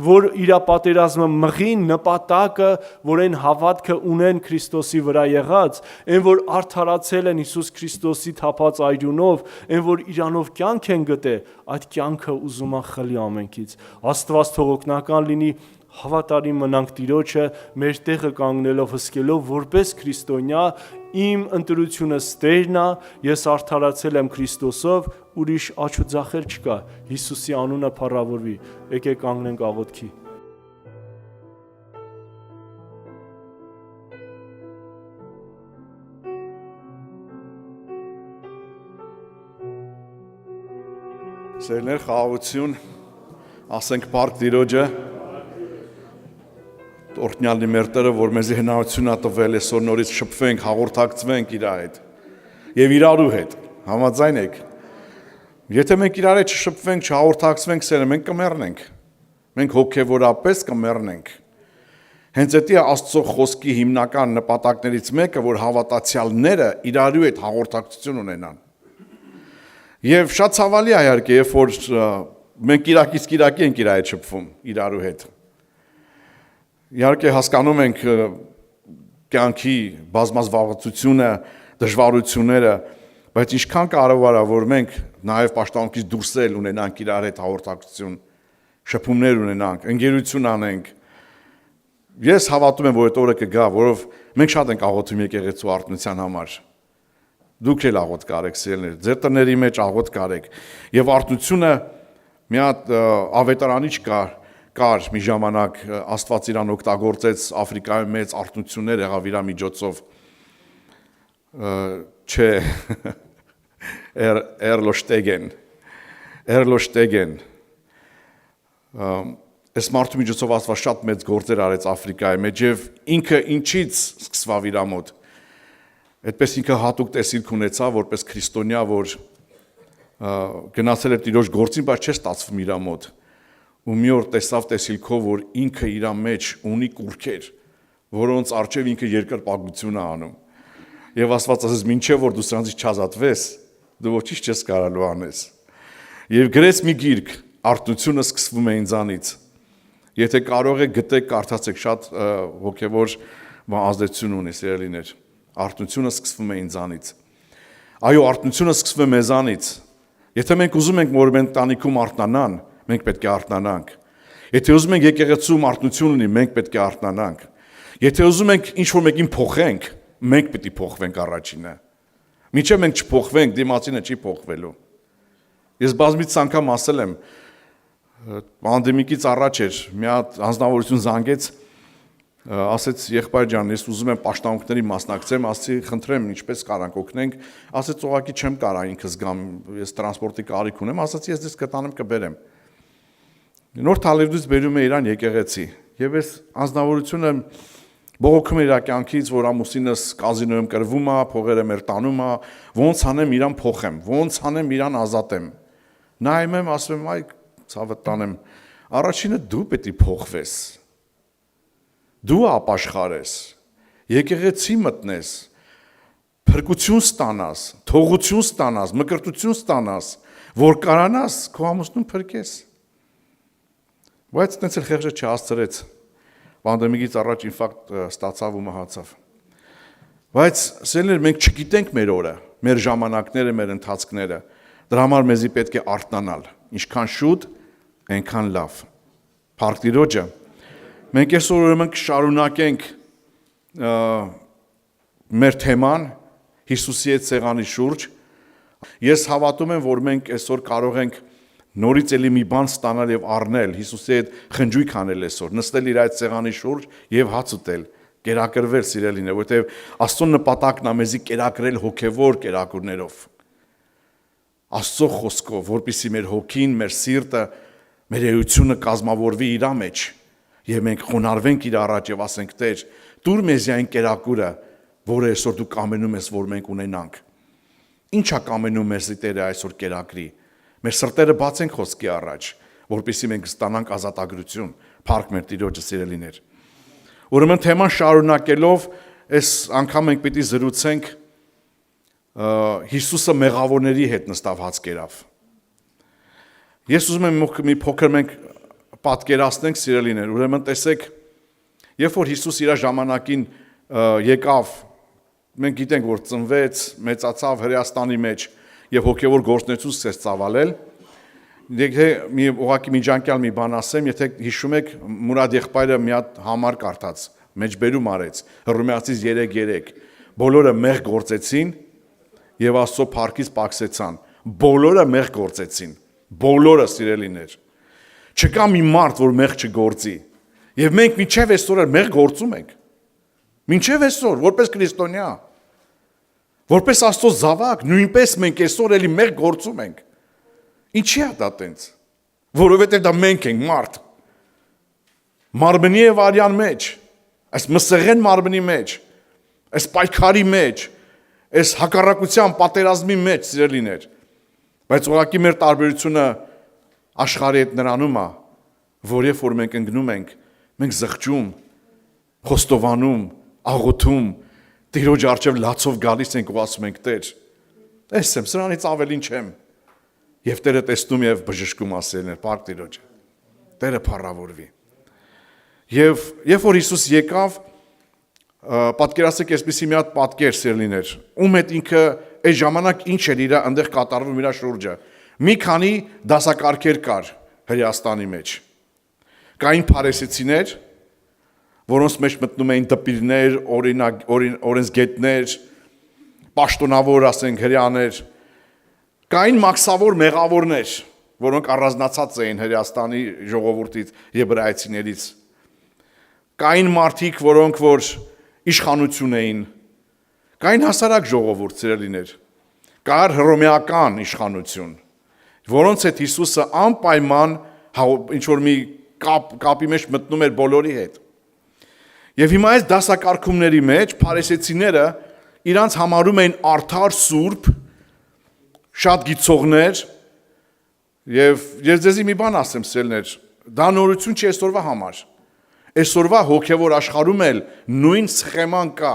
որ իր պատերազմը մղի նպատակը, որ այն հավատքը ունեն Քրիստոսի վրա եղած, այն որ արդարացել են Հիսուս Քրիստոսի թափած այրունով, այն որ իրանով կյանք են գտե, այդ կյանքը ուզում է խլի ամենքից։ Աստված թող օգնական լինի, հավատարիմ մնանք Տիրոջը, մեր տեղը կանգնելով հսկելով, որպես քրիստոնյա, իմ ընտրությունս Տերն է, ես արդարացել եմ Քրիստոսով, ուրիշ աչք ու ձախել չկա, Հիսուսի անունը փառավորվի, եկեք կանգնենք աղոթքի։ Սերներ խաղաղություն, ասենք Փառք Տիրոջը, Օրհնյալի մեր Տերը, որ մեզի հնարավորություն ա տվել այսօր նորից շփվենք, հաղորդակցվենք իր հետ եւ իրարու հետ, համաձայն եք։ Եթե մենք իրար հետ չշփվենք, չհաղորդակցվենք, սերը մենք կմեռնենք։ Մենք հոգեվորապես կմեռնենք։ Հենց դա է Աստծո խոսքի հիմնական նպատակներից մեկը, որ հավատացյալները իրարու հետ հաղորդակցություն ունենան։ Եվ շատ ցավալի է իհարկե, երբ որ մենք Իրաքից Իրաքի ենք իր հետ շփվում, իրարու հետ։ Իհարկե հասկանում ենք կյանքի բազմազբաղվածությունը, դժվարությունները, բայց ինչքան կարևոր է, որ մենք նաև պաշտպանքից դուրս էլ ունենանք իրար հետ հաղորդակցություն, շփումներ ունենանք, ընկերություն անենք։ Ես հավատում եմ, որ այդ օրը կգա, որով մենք շատ ենք աղոթում եկեղեցու արտնության համար։ Դուք էլ աղոթ կարեք, սիրելիներ, ձեր տների մեջ աղոթ կարեք։ Եվ արտնությունը մի հատ ավետարանիչ կար մի ժամանակ, Աստված իրան օգտագործեց Աֆրիկայի մեծ արտնություններ եղավ իր միջոցով, չէ, Էրլոշտեգեն, այս մարդու միջոցով Աստված շատ մեծ գործեր արեց Աֆրիկայի մեջ և ինքը ինչից սկսվավ իր մոտ, այդպես ինքը հատուկ տեսիլք ունեցավ, որպես քրիստոնյա, որ գնացել է Տիրոջ գործին, բայց չէ ստացվում իր մոտ, ու մի օր տեսավ տեսիլքով, որ ինքը իր մեջ ունի կուռքեր, որոնց առջև ինքը երկրպագություն է անում, և Աստված ասեց, մինչև որ դու սրանցից չազատվես, դու ոչինչ չես կարալու անես, և գրեց մի գիրք, արտնությունը սկսվում է ինձանից, եթե կարող եք գտեք, կարդացեք, շատ հոգևոր ազդեցություն ունի, սիրելիներ, արտնությունը սկսվում է ինձանից, այո, արտնությունը սկսվում է մեզանից, եթե մենք ուզում ենք, որ մենք տանիքում արտնանան, մենք պետք է արտնանանք, եթե ուզում ենք եկեղեցում արտնություն ունի, մենք պետք է արտնանանք, եթե ուզում ենք ինչ-որ մեկին փոխենք, մենք պետք է փոխվենք առաջինը, մինչև մենք չփոխվենք, դիմացինը չի փոխվելու, ես բազմից անգամ ասել եմ, պանդեմիկից առաջ էր, մի հատ անձնավորություն զանգեց, ասեց եղբայր ջան, ես ուզում եմ պաշտամունքների մասնակցեմ, ասացի խնդրեմ ինչպես կարանք օգնենք, ասեց ուղղակի չեմ կարող ինքս գամ, ես տրանսպորտի կարիք ունեմ, ասացի ես դες կտանեմ կբերեմ։ Նոր Թալիվից բերում է իրան եկեղեցի, եւ ես անձնավորությունը բողոքում է իր կյանքից, որ ամուսինս կազինոյում կրվում է, փողերը մեր տանում է, ոնց անեմ իրան փոխեմ, ոնց անեմ իրան ազատեմ։ Նայում եմ, ասում եմ, այ ցավը տանեմ, առաջինը դու պետք է փոխվես։ Դու ապաշխարես, եկեղեցի մտնես, փրկություն ստանաս, թողություն ստանաս, մկրտություն ստանաս, որ կարանաս քո ամուսնուն փրկես։ Բայց այդպես էլ խեղճը չհասցրեց։ Պանդեմիկից առաջ ինֆարկտ ստացավ ու մահացավ։ Բայց սերներ մենք չգիտենք մեր օրը, մեր ժամանակները, մեր ընթացքները։ Դրա համար մեզի պետք է արթնանալ։ Ինչքան շուտ, այնքան լավ։ Փառք Տիրոջը։ Մենք այսօր ուրեմն կշարունակենք մեր թեման Հիսուսի հետ սեղանի շուրջ։ Ես հավատում եմ, որ մենք այսօր կարող ենք նորից էլի մի բան ստանալ եւ առնել, Հիսուսի հետ խնջույք անել այսօր, նստել իր այդ սեղանի շուրջ եւ հաց ուտել, կերակրվել սիրելիներ, որովհետեւ Աստծո նպատակն է մեզի կերակրել հոգեվոր կերակուրներով։ Աստծո խոսքով, որպեսզի մեր հոգին, մեր սիրտը, մեր էությունը կազմավորվի իր մեջ։ Եվ մենք խոնարհվենք իր առաջ եւ ասենք Տեր, դուր մեզ այն կերակուրը, որը այսօր դու կամենում ես, որ մենք ունենանք։ Ինչ է կամենում մեզ Տերը այսօր կերակրի։ Մեր սրտերը բացենք խոսքի առաջ, որպեսզի մենք ստանանք ազատագրություն։ Փառք մեր Տիրոջը սիրելիներ։ Ուրեմն թեման շարունակելով, այս անգամ մենք պիտի զրուցենք Հիսուսը մեղավորների հետ նստավ հաց կերավ։ Ես ուզում եմ մի փոքր մենք պատկերացնենք սիրելիներ, ուրեմն տեսեք, երբ որ Հիսուս իր ժամանակին եկավ, մենք գիտենք, որ ծնվեց, մեծացավ Հրեաստանի մեջ եւ հոգեվոր գործունեություն սկսեց ծավալել։ Եթե մի ուղղակի միջանկյալ մի բան ասեմ, եթե հիշում եք, Մուրադ եղբայրը մի հատ համար կարդաց, մեջբերում արեց, Հռոմեացիս 3:3, բոլորը մեղ գործեցին եւ Աստծո փառքից պակսեցան։ Բոլորը մեղ գործեցին, բոլորը սիրելիներ։ Չկա մի մարդ, որ մեղ չգործի։ Եվ մենք մինչև այսօր մեղ գործում ենք։ Մինչև այսօր, որպես քրիստոնյա, որպես Աստծո զավակ, նույնպես մենք այսօր էլի մեղ գործում ենք։ Ինչի՞ է դա տենց։ Որովհետև դա մենք ենք մարդ։ Մարմնի եւ արյան մեջ, այս մսեղեն մարմնի մեջ, այս պայքարի մեջ, այս հակառակության պատերազմի մեջ սիրելիներ։ Բայց ուղղակի մեր տարբերությունը աշխարհի հետ նրանում է, որ երբ որ մենք ընկնում ենք, մենք զղջում, խոստովանում, աղոթում, Տիրոջ առջև լացով գալիս ենք ու ասում ենք Տեր, տեսեմ, սրանից ավելին չեմ։ Եվ Տերը տեսնում եւ բժշկում ասելներ, փառք Տիրոջը։ Տերը փառավորվի։ Եվ երբ որ Հիսուս եկավ, պատկերացրեք այսպեսի մի հատ պատկեր սիրելիներ, ում հետ ինքը այս ժամանակ ինչ էր իր այնտեղ կատարվում իր շուրջը։ Մի քանի դասակարգեր կար Հրեաստանի մեջ։ Կային փարիսեցիներ, որոնց մեջ մտնում էին դպիրներ, օրենսգետներ, պաշտոնավոր, ասենք, հրեաներ։ Կային մաքսավոր մեղավորներ, որոնք առանձնացած էին Հրեաստանի ժողովրդից, եբրայեցիներից։ Կային մարդիկ, որոնք որ իշխանություն էին։ Կային հասարակ ժողովուրդ, սիրելիներ։ Կար հռոմեական իշխանություն, որոնց հետ Հիսուսը անպայման ինչ որ մի կապի մեջ մտնում էր բոլորի հետ։ Եվ հիմա այս դասակարգումների մեջ փարիսեցիները իրանց համարում էին արդար սուրբ, շատ գիծողներ, եւ ես ձեզի մի բան ասեմ սելներ, դա նորություն չի այսօրվա համար։ Այսօրվա հոգևոր աշխարհում էլ նույն սխեման կա։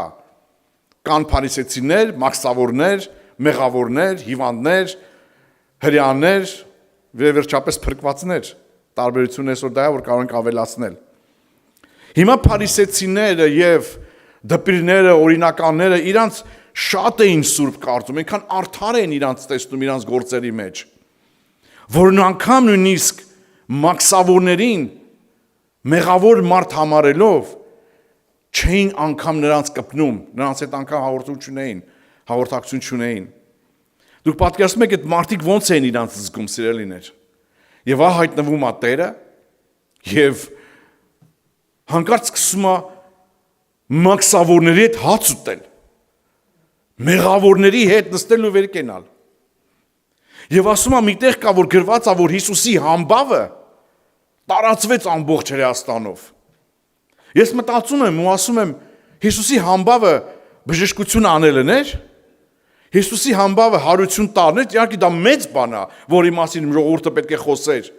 Կան փարիսեցիներ, մաքսավորներ, մեղավորներ, հիվանդներ, հրեաներ, վերջապես փրկվածներ։ Տարբերությունը այսօր դա է, որ կարող ենք ավելացնել։ Հիմա փարիսեցիները եւ դպիրները, օրինականները իրանց շատ էին սուրբ կարծում, այնքան արդար էին իրանց տեսնում իրանց գործերի մեջ, որ անգամ նույնիսկ մաքսավորներին մեղավոր մարդ համարելով չէին անգամ նրանց կպնում, նրանց հետ անգամ հաղորդակցություն չունեին։ Դուք պատկերացնում եք այդ մարդիկ ոնց էին իրանց զգում, սիրելիներ։ Եվ հայտնվում է Տերը եւ հանկարծ սկսում է մաքսավորների հետ հաց ուտել, մեղավորների հետ նստել ու վեր կենալ։ Եվ ասում է միտեղ կա, որ գրված է, որ Հիսուսի համբավը տարածվեց ամբողջ Հրեաստանով։ Ես մտածում եմ ու ասում եմ, Հիսուսի համբավը բժշկություն անելն էր, Հիսուսի համբավը հարություն տալն էր, իհարկե դա մեծ բան է, որի մասին ժողովուրդը պետք է խոսեր։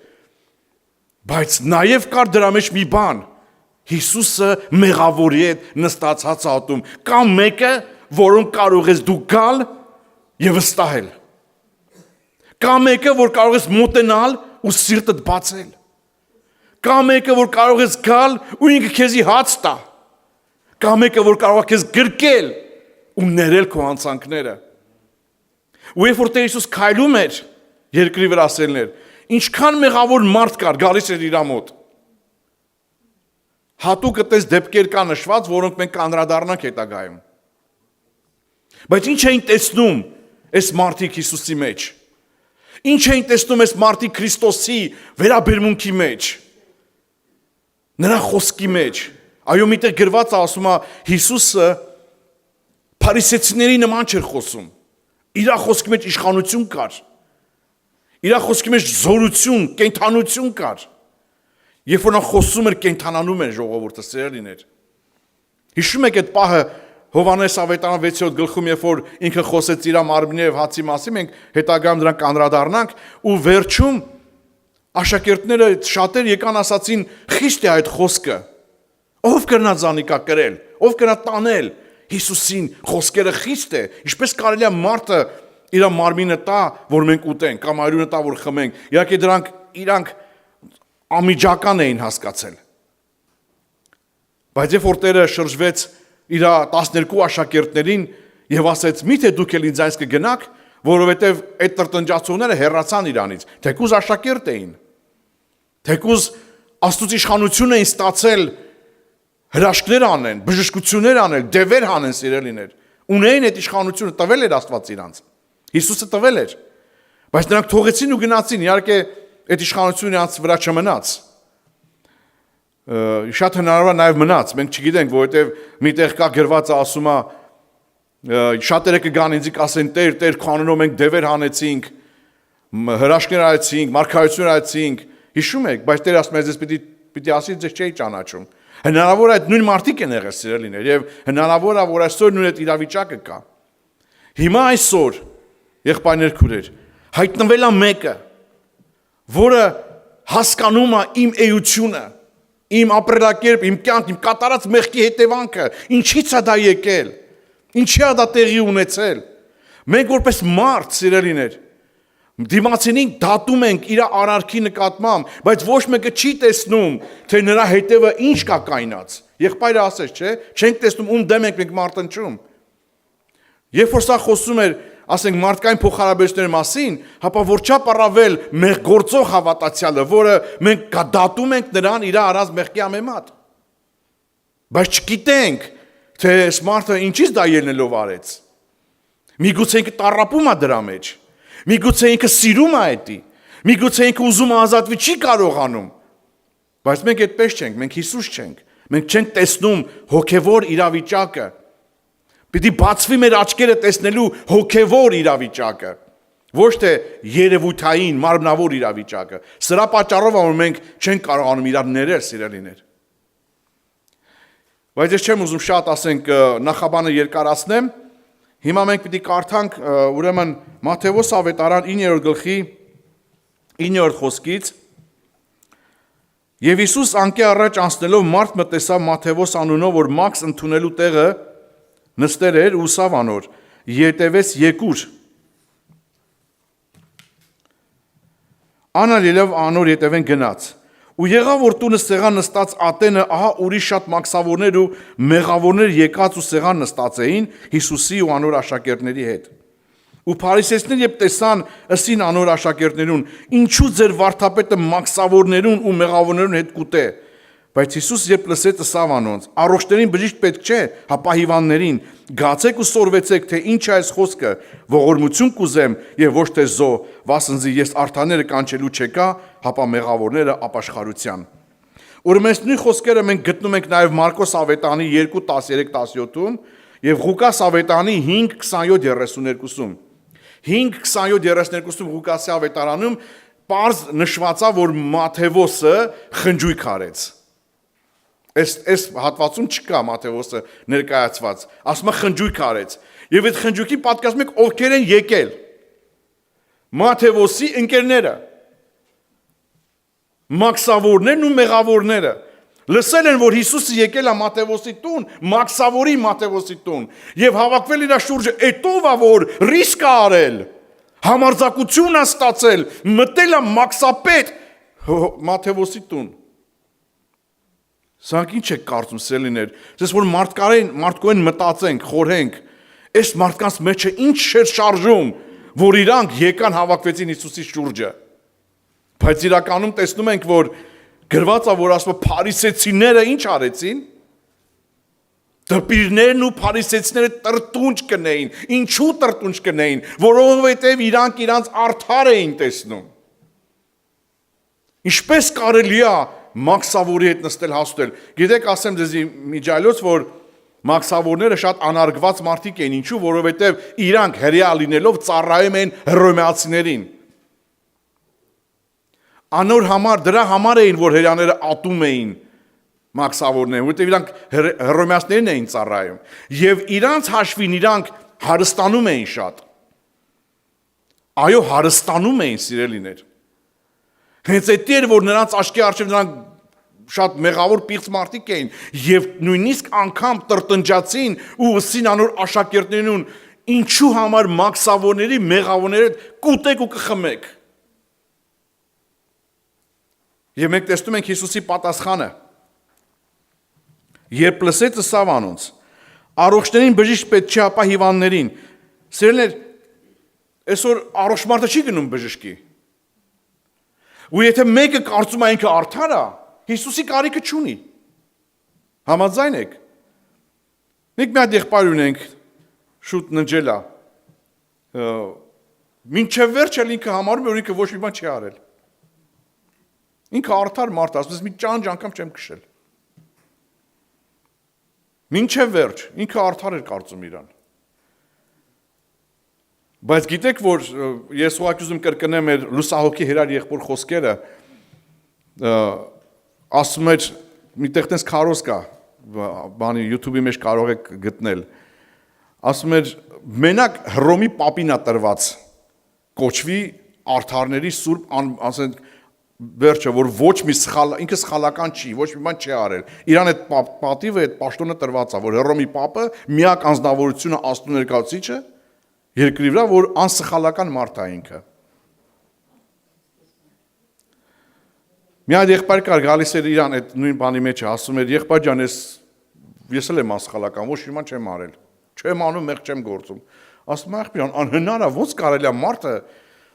Բայց նաև կար դրա մեջ մի բան, Հիսուսը մեղավորի հետ նստած ատում, կամ մեկը, որոնք կարող ես դու գալ եւ վստահել։ Կամ մեկը, որ կարող ես մոտենալ ու սիրտդ բացել։ Կամ մեկը, որ կարող ես գալ ու ինքը քեզի հաց տա։ Կամ մեկը, որ կարող է քեզ գրկել ու ներել քո հանցանքները։ Ու երբ որ Տեր Հիսուս քայլում էր երկրի վրա ասելներ, ինչքան մեղավոր մարդ կար գալիս էր իր մոտ։ Հատուկ այդպես դեպքեր կա նշված, որոնք մենք անդրադառնանք հետագայում։ Բայց ինչ էին տեսնում այս մարդիկ Հիսուսի մեջ։ Ինչ էին տեսնում այս մարդիկ Քրիստոսի վերաբերմունքի մեջ։ Նրա խոսքի մեջ։ Այո, միտեղ գրված է ասում է Հիսուսը փարիսեցիների նման չէր խոսում։ Իր խոսքի մեջ իշխանություն կար։ Իր խոսքի մեջ զորություն, կենդանություն կար։ Երբ որ նա խոսում էր, կենդանանում էր ժողովուրդը, սիրելիներ։ Հիշում եք այդ պահը Հովհաննես ավետարան 6-րդ գլխում, երբ որ ինքը խոսեց իր մարմնի եւ հացի մասին, մենք հետագայում դրանք անդրադառնանք, ու վերջում աշակերտները շատեր եկան ասացին, խիստ է այդ խոսքը։ Ով կրնա զանիկա կրել, ով կրնա տանել Հիսուսին, խոսքերը խիստ է, ինչպես կարելի է մարդը իր մարմինը տա, որ մենք ուտենք, կամ արյունը տա, որ խմենք։ Իհարկե դրանք իրանք ամիջական էին հասկացել։ Բայց երբ որ Տերը շրջվեց իր 12 աշակերտներին եւ ասեց. «Միթե դուք էլ ինձ այնց կգնաք, որովհետեւ այդ տրտնջացողները հեռացան իրանից, թեկուզ աշակերտ էին, թեկուզ Աստծո իշխանություն էին ստացել հրաշքներ անեն, բժշկություններ անեն, դևեր հանեն, սիրելիներ։ Ունեին այդ իշխանությունը, տվել էր Աստված իրանց։ Հիսուսը տվել էր։ Բայց նրանք թողեցին ու գնացին, իհարկե այդ իշխանությունը իրանց վրա չմնաց։ Շատ հնարավոր նաև մնաց, մենք չգիտենք, որովհետև միտեղ կա գրված ասում է շատերը կգան ինձ կասեն Տեր, քո անունով մենք դևեր հանեցինք, հրաշքներ արեցինք, մարգարեություն արեցինք, հիշում եք, բայց Տեր ասում է ձեզ պիտի ասի ձեզ չէի ճանաչում։ Հնարավոր է այդ նույն մարդիկ են եղել, սիրելիներ, եւ հնարավոր է որ այսօր նույն այդ իրավիճակը կա։ Հիմա այսօր եղբայրներ քուրեր, հայտնվել է մեկը, որը հասկանում է իմ էությունը, իմ ապրելակերպ, իմ կյանք, իմ կատարած մեղքի հետևանքը, ինչից է դա եկել, ինչի է դա տեղի ունեցել։ Մենք որպես մարդ, սիրելիներ, դիմացինին դատում ենք իր արարքի նկատմամբ, բայց ոչ մեկը չի տեսնում, թե նրա հետևը ինչ կա կայնած։ Եղբայրը ասեց, չէ, չենք տեսնում ում դեմ ենք մենք մարտնչում։ Երբ որ սա խոսում էր, ասենք մարդկային փոխհարաբերությունների մասին, հապա որչափ առավել մեղգործող հավատացյալը, որը մենք դատում ենք նրան իր արած մեղքի համեմատ։ Բայց չգիտենք, թե այս մարդը ինչից դա ելնելով արեց։ Միգուցե ինքը տառապում է դրա մեջ։ Միգուցե ինքը սիրում է այդ։ Միգուցե ինքը ուզում է ազատվի, չի կարողանում։ Բայց մենք այդպես չենք, մենք Հիսուս չենք։ Մենք չենք տեսնում հոգևոր իրավիճակը։ Պիտի բացվի մեր աչքերը տեսնելու հոգևոր իրավիճակը, ոչ թե երևույթային, մարմնավոր իրավիճակը։ Սրա պատճառով որ մենք չենք կարողանում իրար ներել, սիրելիներ։ Բայց ես չեմ ուզում շատ ասենք նախաբանը երկարացնեմ։ Հիմա մենք պիտի կարդանք ուրեմն Մատթեոս ավետարան 9-րդ գլխի 9-րդ խոսքից։ Եվ Հիսուս անկե առաջ անցնելով մարդ մտեսավ Մատթեոս անունով, որ Մաքս ընդունելու տեղը նստեր էր ու սավ անոր, ետևեց եկուր։ Անալելով անոր ետևեն գնաց։ Ու եղավ որ տունը սեղան նստած ատենը, ահա ուրիշ շատ մաքսավորներ ու մեղավորներ եկած ու սեղան նստած էին Հիսուսի ու անոր աշակերտների հետ։ Ու փարիսեցիները երբ տեսան ըսին անոր աշակերտներուն, ինչու ձեր վարդապետը մաքսավորներուն ու մեղավորներուն հետ կուտե։ Բայց Հիսուս երբ լսեց ըսավ անոնց, առողջներին բժիշկ պետք չէ, հապա հիվանդներին, գացեք ու սորվեցեք, թե ինչ է այս խոսքը, ողորմություն կուզեմ եւ ոչ թե զո, վասնզի ես արթաները կանչելու չեկա, հապա մեղավորները ապաշխարության։ Ուրեմն այս նույն խոսքերը մենք գտնում ենք նաև Մարկոս ավետանի 2:13-17-ում եւ Ղուկաս ավետանի 5:27-32-ում։ 5:27-32-ում Ղուկասի ավետարանում պարզ նշվածա, որ Մատթեոսը խնջույք արեց։ Այս հատվածում չկա Մատթեոսը ներկայացված, ասում է խնջույք արեց։ Եվ այդ խնջույքի պատկասում եք ովքեր են եկել։ Մատթեոսի ընկերները, մաքսավորներն ու մեղավորները լսել են, որ Հիսուսը եկել է Մատթեոսի տուն, մաքսավորի Մատթեոսի տուն, եւ հավաքվել իր շուրջը, «Էտով է որ ռիսկ է արել, համարձակություն է ստացել, մտել է մաքսապետ Մատթեոսի տուն»։ Սրանք ինչ եք կարծում, սելիներ, դες որ մարդկային մտածենք, խորհենք, այս մարդկանց մեջը ինչ չէր շարժում, որ իրանք եկան հավաքվեցին Հիսուսի շուրջը։ Բայց իրականում տեսնում ենք, որ գրված է, որ ասում է փարիսեցիները ինչ արեցին։ Դպիրներն ու փարիսեցիները տրտունջ կնեին։ Ինչու տրտունջ կնեին, որովհետև իրանք իրանց արդար էին տեսնում։ Ինչպես կարելի է մաքսավորի հետ նստել հասուցել։ Գիտեք, ասեմ ձեզ միջայլոց, որ մաքսավորները շատ անարգված մարդիկ էին, ինչու, որովհետև իրանք հրեա լինելով ծառայում են հռոմեացիներին։ Անոր համար, դրա համար էին, որ հրեաները ատում էին մաքսավորներին, որովհետև իրանք հռոմեացիներին էին ծառայում։ Եվ իրանց հաշվին իրանք հարստանում էին շատ։ Այո, հարստանում էին, սիրելիներ։ Հենց այդ էր, որ նրանց աչքի առջև նրանք շատ մեղավոր պիղծ մարդիկ էին եւ նույնիսկ անգամ տրտնջացին ու ըսին անոր աշակերտներին, ինչու համար մաքսավորների մեղավորները կուտեք ու կխմեք։ Եվ մենք տեսնում ենք Հիսուսի պատասխանը։ Երբ լսեց ըսավ անոնց, առողջներին բժիշկ պետք չի, ապա հիվանդներին։ Սիրելիներ, այսօր առողջ մարդը չի գնում բժշկի։ Ու եթե մեկը կարծում է ինքը արդար է, Հիսուսի կարիքը չունի։ Համաձայն եք։ Մենք մի հատ եղբայր ունենք, շուտ ննջել է։ Մինչև վերջ էլ ինքը համարում է, որ ինքը ոչ մի բան չի արել։ Ինքը արդար մարդ է, ասում մի ճանճ անգամ չեմ քշել։ Մինչև վերջ, ինքը արդար էր կարծում իրան։ Բայց գիտեք, որ ես ուղղակի ուզում կրկնեմ մեր լուսահոգի Հերար եղբոր խոսքերը, ասում էր, միտեղ տես քարոզ կա, բանի YouTube-ի մեջ կարող եք գտնել, ասում էր, մենակ Հռոմի պապին է տրված, կոչվի արդարների սուրբ, ասենք, վերջը, որ ոչ մի սխալ, ինքը սխալական չի, ոչ մի բան չի արել, իրան այդ պատիվը, այդ պաշտոնը տրված է, որ Հռոմի պապը միակ անձնավորությունը Աստծո ներկայացուցիչը երկրի վրա, որ անսխալական մարդ է ինքը։ Մի հատ եղբայր կար, գալիս էր իրան այդ նույն բանի մեջ, ասում էր, եղբայր ջան, ես էլ եմ անսխալական, ոչ մի բան չեմ արել, չեմ անում, մեղ չեմ գործում։ Ասում է, աղբյր, անհնար է, ոնց կարելի է մարդը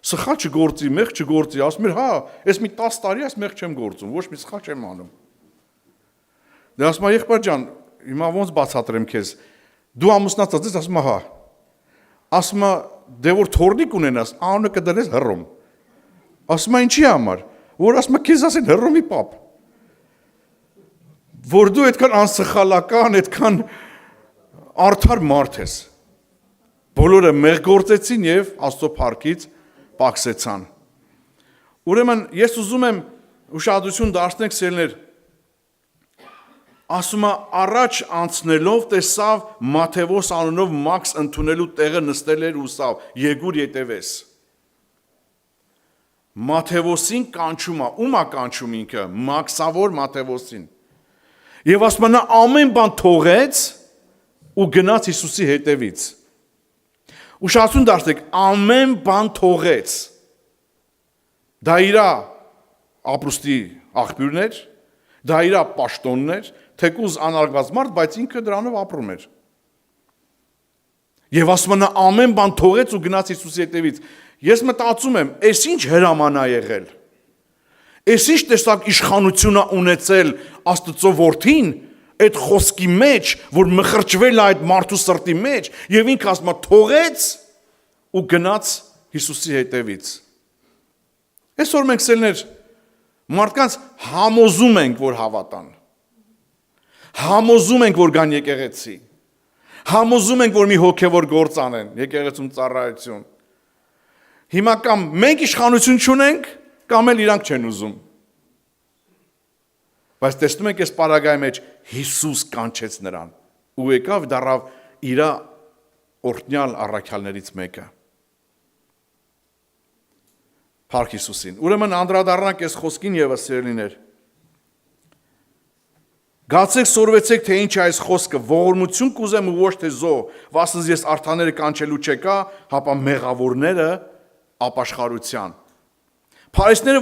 սխալ չգործի, մեղ չգործի, ասում էր, հա, ես մի 10 տարի ես մեղ չեմ գործում, ոչ մի սխալ չեմ անում։ Դե ասում է, եղբայր ջան, հիմա ոնց բացատրեմ քեզ։ Դու ամուսնացած ես, ասում է, հա։ Ասում է, դե որ թորնիկ ունենաս, անունը կդնես Հռոմ։ Ասում է, ինչի համար, որ ասում է, քեզ ասեն Հռոմի պապ։ Որ դու այդքան անսխալական, այդքան արդար մարդ ես։ Բոլորը մեղ գործեցին եւ Աստծո փառքից պակսեցան։ Ուրեմն ես ուզում եմ ուշադրություն դարձնենք սերներ։ Ասում է, առաջ անցնելով տեսավ Մատթեոս անունով Մաքս ընդունելու տեղը նստել էր ու սավ, եկուր ետևես։ Մատթեոսին կանչում է, ում է կանչում ինքը, մաքսավոր Մատթեոսին։ Եվ ասում է, նա ամեն բան թողեց ու գնաց Հիսուսի հետևից։ Ուշադրություն դարձեք, ամեն բան թողեց։ Դա իր ապրուստի աղբյուրն էր, դա իր պաշտոնն էր, թեկուզ անարգված մարդ, բայց ինքը դրանով ապրում էր։ Եվ ասում է, նա ամեն բան թողեց ու գնաց Հիսուսի հետևից։ Ես մտածում եմ, այս ինչ հրաման է եղել։ Այս ինչ տեսակ իշխանություն է ունեցել Աստծո որդին, այդ խոսքի մեջ, որ մխրճվել է այդ մարդու սրտի մեջ, եւ ինքը ասում է, թողեց ու գնաց Հիսուսի հետևից։ Այսօր մենք սելներ Մարդկանց համոզում ենք, որ հավատան։ Համոզում ենք, որ գան եկեղեցի։ Համոզում ենք, որ մի հոգևոր գործ անեն, եկեղեցում ծառայություն։ Հիմա կամ մենք իշխանություն չունենք, կամ էլ իրանք չեն ուզում։ Բայց տեսնում եք, այս պարագայի մեջ Հիսուս կանչեց նրան ու եկավ դառավ իր օրհնյալ առաքյալներից մեկը։ Փառք Հիսուսին։ Ուրեմն անդրադառնանք այս խոսքին եւս սիրելիներ։ Գացեք սորվեցեք, թե ինչ է այս խոսքը, ողորմություն կուզեմ ու ոչ թե զո, վասնզի ես արթաները կանչելու չեկա, հապա մեղավորները ապաշխարության։ Փարիսեցիները,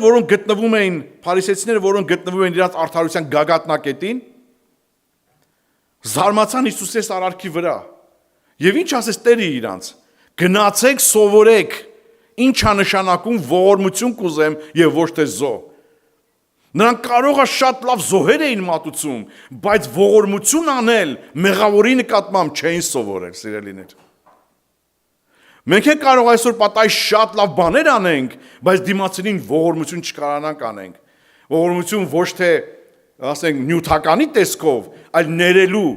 որոնք գտնվում էին իրաց արդարության գագաթնակետին, զարմացան Հիսուսի այս արարքի վրա։ Եվ ինչ ասեց Տերը իրանց. գնացեք սովորեք, ինչ է նշանակում ողորմություն կուզեմ եւ ոչ թե զո։ Նրանք կարող է շատ լավ զոհեր էին մատուցում, բայց ողորմություն անել մեղավորի նկատմամբ չէին սովորել, սիրելիներ։ Մենք էլ կարող այսօր պատահի շատ լավ բաներ անենք, բայց դիմացինին ողորմություն չկարանանք անենք։ Ողորմություն ոչ թե, ասենք, նյութականի տեսքով, այլ ներելու,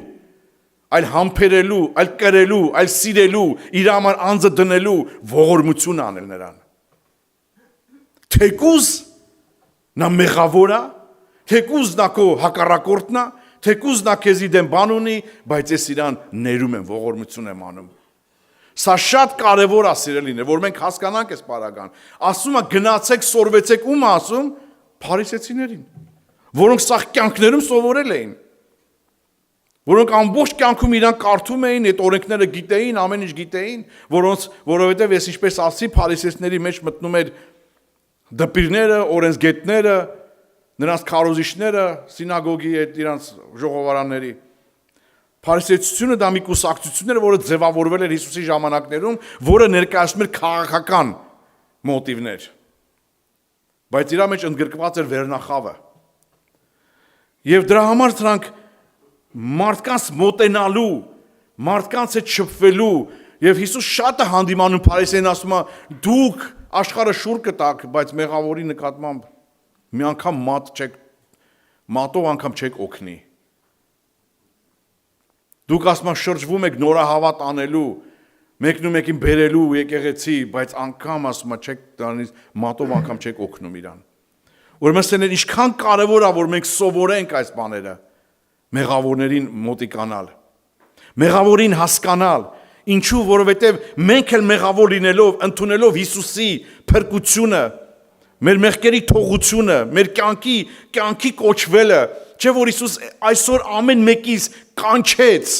այլ համբերելու, այլ կրելու, այլ սիրելու, իր համար անձը դնելու, ողորմություն անել նրան։ Թեկուզ նա մեղավոր է, թեկուզ նա քո հակառակորդն է, թեկուզ նա քեզի դեմ բան ունի, բայց ես իրան ներում եմ, ողորմություն եմ անում։ Սա շատ կարևոր է, սիրելիներ, որ մենք հասկանանք այս պարագան։ Ասում է գնացեք, սորվեցեք, ում ասում, փարիսեցիներին, որոնք սա կյանքներում սովորել էին, որոնք ամբողջ կյանքում իրանք կարդում էին, այդ օրենքները գիտեին, ամեն ինչ գիտեին, որովհետև ես ինչպես ասի, փարիսեցիների մեջ մտնում էր դպիրները, օրենսգետները, նրանց քարոզիչները, սինագոգի այդ իրանց ժողովարանների։ Փարիսեցությունը դա մի կուսակցություն էր, որը ձևավորվել էր Հիսուսի ժամանակներում, որը ներկայացնում էր քաղաքական մոտիվներ։ Բայց իր մեջ ընդգրկված էր վերնախավը։ Եվ դրա համար նրանք մարդկանց մոտենալու, մարդկանց հետ շփվելու, եւ Հիսուս շատ է հանդիմանում փարիսեին, ասում է դուք աշխարհը շուռ կտաք, բայց մեղավորի նկատմամբ մի անգամ մատով անգամ չեք օգնի։ Դուք ասում եք շրջվում եք նորահավատ անելու, մեկն ու մեկին բերելու եկեղեցի, բայց անգամ ասում եք չեք դրանից մատով անգամ չեք օգնում իրան։ Ուրեմն սերներ ինչքան կարևոր է, որ մենք սովորենք այս բաները, մեղավորներին մոտիկանալ, մեղավորին հասկանալ, ինչու, որովհետև մենք էլ մեղավոր լինելով, ընդունելով Հիսուսի փրկությունը, մեր մեղքերի թողությունը, մեր կյանքի կոչվելը, չէ որ Հիսուս այսօր ամեն մեկից կանչեց,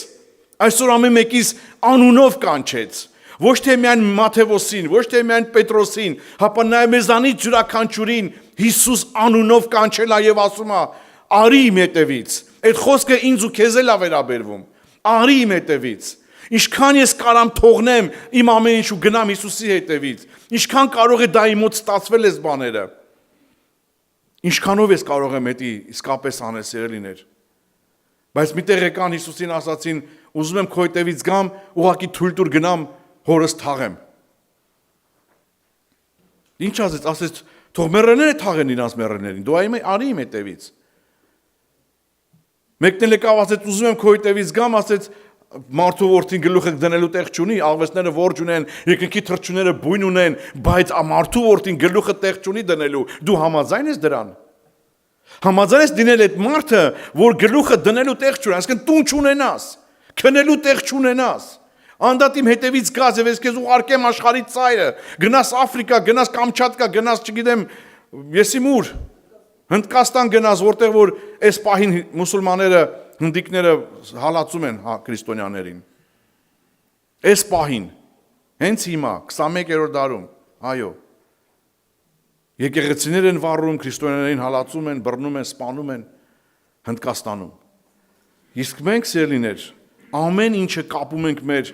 այսօր ամեն մեկից անունով կանչեց, ոչ թե միայն Մաթեոսին, ոչ թե միայն Պետրոսին, հապա նաև մեզանից յուրաքանչյուրին Հիսուս անունով կանչել է եւ ասում է. «Արի իմ հետևից»։ Այդ խոսքը ինձ ու քեզ էլ է վերաբերվում։ Արի իմ հետևից։ Ինչքան ես կարամ թողնեմ իմ ամեն ինչ ու գնամ Հիսուսի հետևից։ Ինչքան կարող է դա իմոց ստացվել այս բաները։ Ինչքանով ես կարող եմ դա իսկապես անել, սիրելիներ։ Բայց միտեղ եկան Հիսուսին ասացին, ուզում եմ քո հետևից գամ, ուղղակի թույլ տուր գնամ հորս թաղեմ։ Ինչ ասեց, ասեց, թող մեռելները թաղեն իրանց մեռելներին, դու արի իմ հետևից։ Մեկն էլ եկավ ասեց, ուզում եմ քո հետևից գամ, ասեց, մարդու որդին գլուխը դնելու տեղ չունի, աղվեսները որջ ունեն, երկնքի թռչունները բույն ունեն, բայց մարդու որդին գլուխը տեղ չունի դնելու, դու համաձայն ես դրան։ Համաձայն ես դինել այդ մարդը, որ գլուխը դնելու տեղ չունի, այսինքն տուն չունենաս, քնելու տեղ չունենաս։ Անդադ իմ հետևից գազ եւ ես քեզ ուղարկեմ աշխարհի ծայրը, գնաս Աֆրիկա, գնաս Կամչատկա, գնաս, չգիտեմ, եսիմ ուր, Հնդկաստան գնաս, որտեղ որ այս պահին մուսուլմանները, հնդիկները հալածում են քրիստոնյաներին։ Այս պահին, հենց հիմա, 21-րդ դարում, այո։ Եկեղեցիներ են վառում, քրիստոնյաներին հալածում են, բռնում են, սպանում են Հնդկաստանում։ Իսկ մենք, սիրելիներ, ամեն ինչը կապում ենք մեր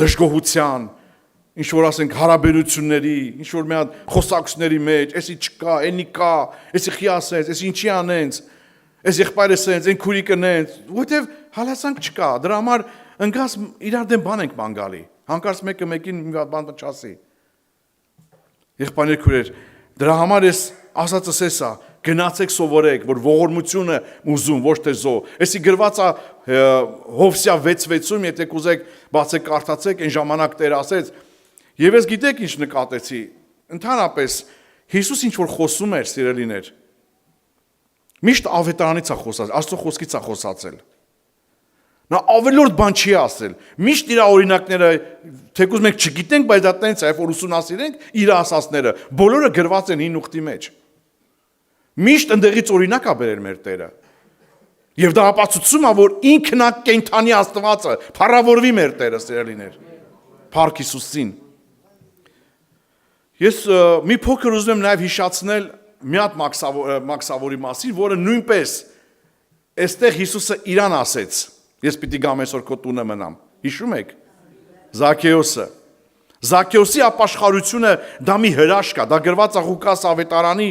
դժգոհության, ինչ որ ասենք հարաբերությունների, ինչ որ մի հատ խոսակցությունների մեջ, էսի չկա, էնի կա, էսի խի ասենց, էսի ինչի անենց, էս եղբայրը սենց, այն քուրիկը նենց, որտեվ հալածանք չկա, դրա համար ընկած իրար դեմ բան ենք ման գալի, հանկարծ մեկը մեկին մի հատ բան չասի։ Եղբայրներ քուրեր, դրա համար ես ասածս էսա, գնացեք սովորեք, որ ողորմությունը ուզում, ոչ թե զո։ Էսի գրված է Հովսեա 6:6-ում, եթե կուզեք բացեք կարդացեք, այն ժամանակ Տերը ասեց, եւ ես գիտեք ինչ նկատեցի, ընդհանրապես Հիսուս ինչ որ խոսում էր, սիրելիներ, միշտ ավետարանից է խոսած, Աստծո խոսքից է խոսացել։ Նա ավելորդ բան չի ասել։ Միշտ իր օրինակները, թեկուզ մենք չգիտենք, բայց դա տենց է, որ ուսումնասիրենք իր ասածները, բոլորը գրված են հին ուխտի մեջ։ Միշտ ընդեղից օրինակ է բերել մեր Տերը։ Եվ դա ապացուցում է, որ ինքն է կենդանի Աստվածը, փառավորվի մեր Տերը, սիրելիներ։ Փառք Հիսուսին։ Ես մի փոքր ուզում եմ նաև հիշացնել մի հատ մաքսավորի մասին, որը նույնպես այստեղ Հիսուսը իրան ասեց. Ես պիտի գամ այսօր քո տունը մնամ։ Հիշում եք։ Զաքեոսը։ Զաքեոսի ապաշխարությունը դա մի հրաշք է, դա գրված է Ղուկաս ավետարանի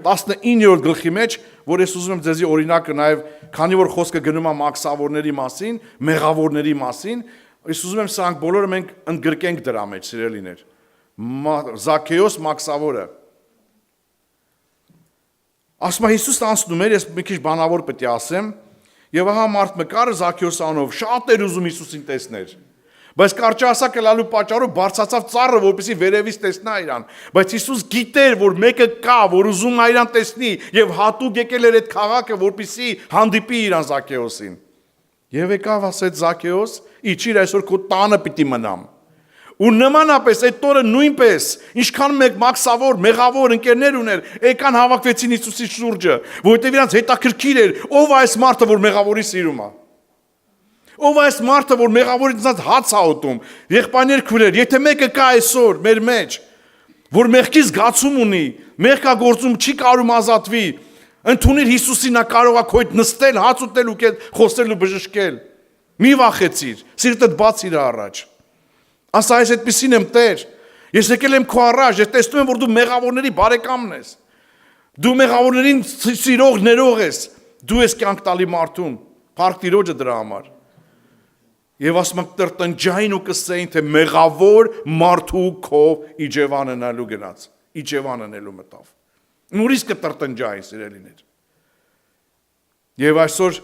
19-րդ գլխի մեջ, որ ես ուզում եմ ձեզի օրինակը նաև, քանի որ խոսքը գնում է մաքսավորների մասին, մեղավորների մասին, ես ուզում եմ սրանք բոլորը մենք ընդգրկենք դրա մեջ, սիրելիներ։ Զաքեոս մաքսավորը։ Ասում է Հիսուսը անցնում էր, ես մի քիչ բանավոր պետք է ասեմ, եւ ահա մարդ մկարը Զաքեոս անով շատ էր ուզում Հիսուսին տեսնել։ Բայց կարճահասակ լալու պատճառով բարձացավ ծառը, որպեսզի վերևից տեսնա իրան։ Բայց Հիսուս գիտեր, որ մեկը կա, որ ուզում է իրան տեսնի, եւ հատուկ եկել էր այդ քաղաքը, որպեսզի հանդիպի իրան Զաքեոսին։ Եվ եկավ ասեց Զաքեոս, իջիր այսօր քո տանը պիտի մնամ։ Ու նմանապես այդ օրը նույնպես, ինչքան մեկ մաքսավոր, մեղավոր ընկերներ ուներ, եկան հավաքվեցին Հիսուսի շուրջը, որովհետև իրանց հետաքրքիր էր, ով է այս մարդը, որ մեղավորի սիրում է։ Ով է այս մարդը, որ մեղավորից ինձ հաց է ուտում։ Եղբայրներ քույրեր, եթե մեկը կա այսօր մեր մեջ, որ մեղքի զգացում ունի, մեղքագործում չի կարում ազատվի, ընդունիր Հիսուսին, նա կարող է քո հետ նստել, հաց ուտել ու խոսել ու բժշկել։ Մի վախեցիր, սիրտդ բաց իր առաջ։ Ասա այս այդպեսին եմ Տեր, ես եկել եմ քո առաջ, ես տեսնում եմ, որ դու մեղավորների բարեկամն ես, դու մեղավորներին սիրող ներող ես, դու ես կյանք տալի մարդուն, փառք Տիրոջը դրա համար։ Եվ ասում ենք տրտնջային ու կսեին, թե մեղավոր մարդու քով իջևան ընելու գնաց, իջևան ընելու մտավ։ Նուրից կտրտնջային, սիրելիներ։ Եվ այսօր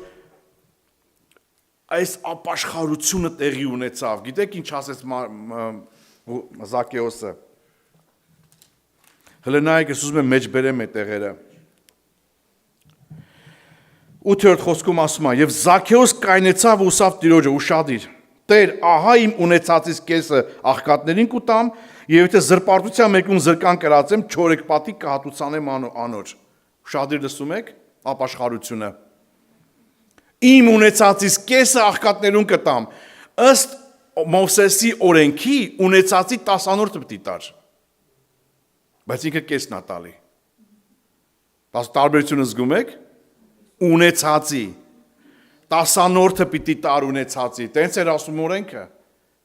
այս ապաշխարությունը տեղի ունեցավ։ Գիտեք ինչ ասեց Զաքեոսը։ Հələ նայեք, ես ուզում եմ մեջ բերեմ այդ տեղերը։ 8-րդ խոսքում ասում է. «Եվ Զաքեոս կայնեցավ ու ուսավ Տիրոջը, ուշադիր. Տեր, ահա իմ ունեցածից կեսը աղքատներին կուտամ, եւ եթե զրպարտության մեկում զրկան կրածեմ, 4 պատիկ կհատուցանեմ անոր»։ Ուշադիր լսում եք ապաշխարությունը։ Իմ ունեցածից կեսը աղքատներուն կտամ, ըստ Մովսեսի օրենքի ունեցածի 10-րդը պիտի տար։ Բայց ինքը կեսն է տալի։ Բայց տարբերությունը զգում եք։ Ունեցածի 10-րդը պիտի տար ունեցածի, տենց էր ասում օրենքը,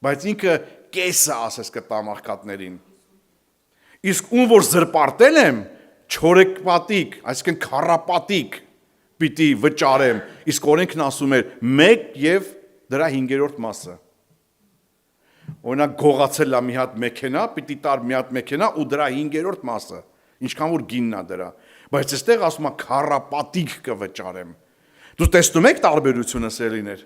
բայց ինքը կեսը ասես կտամ աղքատներին։ Իսկ ում որ զրպարտել եմ, 4 պատիկ, այսինքն քառապատիկ պիտի վճարեմ, իսկ օրենքն ասում էր 1 եւ դրա 5-րդ մասը։ Օրինակ գողացել է մի հատ մեքենա, պիտի տար մի հատ մեքենա ու դրա 5-րդ մասը, ինչքան որ գինն է դրա։ Բայց այստեղ ասում է քառապատիկ կվճարեմ։ Դու տեսնում եք տարբերությունը, սերիներ։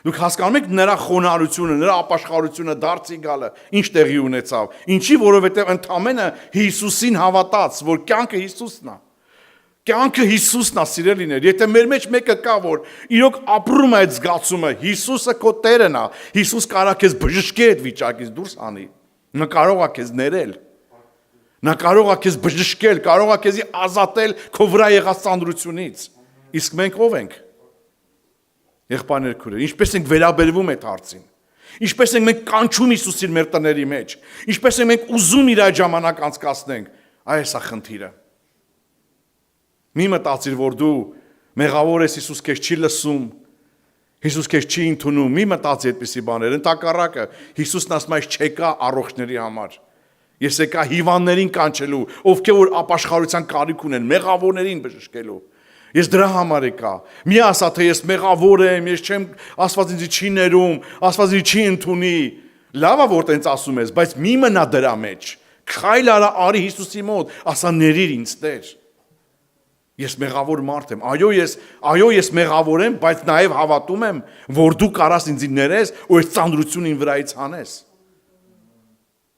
Դուք հասկանում եք նրա խոնարհությունը, նրա ապաշխարությունը, դարձի գալը, ինչ տեղի ունեցավ։ Ինչի, որովհետև ընդամենը Հիսուսին հավատաց, որ կյանքը Հիսուսն է։ Կյանքը Հիսուսն է, սիրելիներ, եթե մեր մեջ մեկը կա, որ իրոք ապրում է այդ զգացումը, Հիսուսը քո Տերն է, Հիսուս կարող է քեզ բժշկել այդ վիճակից դուրս անի, նա կարող է քեզ ներել, նա կարող է քեզ բժշկել, կարող է քեզ ազատել քո վրա եղած ծանրությունից, իսկ մենք ով ենք, եղբայրներ քույրեր, ինչպես ենք վերաբերվում այդ հարցին, ինչպես ենք մենք կանչում Հիսուսին մեր տների մեջ, ինչպես ենք մենք ուզում իր այդ ժամանակ անցկացնենք, այս է խնդիրը։ Մի մտածիր, որ դու մեղավոր ես, Հիսուս քեզ չի լսում, Հիսուս քեզ չի ընդունում, մի մտածի այդպիսի բաներ, ընդհակառակը Հիսուսն ասում է չեկա առողջների համար։ Ես եկա հիվանդներին կանչելու, ովքեր որ ապաշխարության կարիք ունեն, մեղավորներին բժշկելու։ Ես դրա համար եկա։ Մի ասա թե ես մեղավոր եմ, ես չեմ, Աստված ինձ չի ներում, Աստված ինձ չի ընդունի։ Լավ է որ տենց ասում ես, բայց մի մնա դրա մեջ։ Քայլ արա արի Հիսուսի մոտ, ասա ներիր ինձ Տեր։ Ես մեղավոր մարդ եմ։ Այո, ես մեղավոր եմ, բայց նաև հավատում եմ, որ դու կարաս ինձ ներես ու այս ծանրությունը իմ վրայից հանես։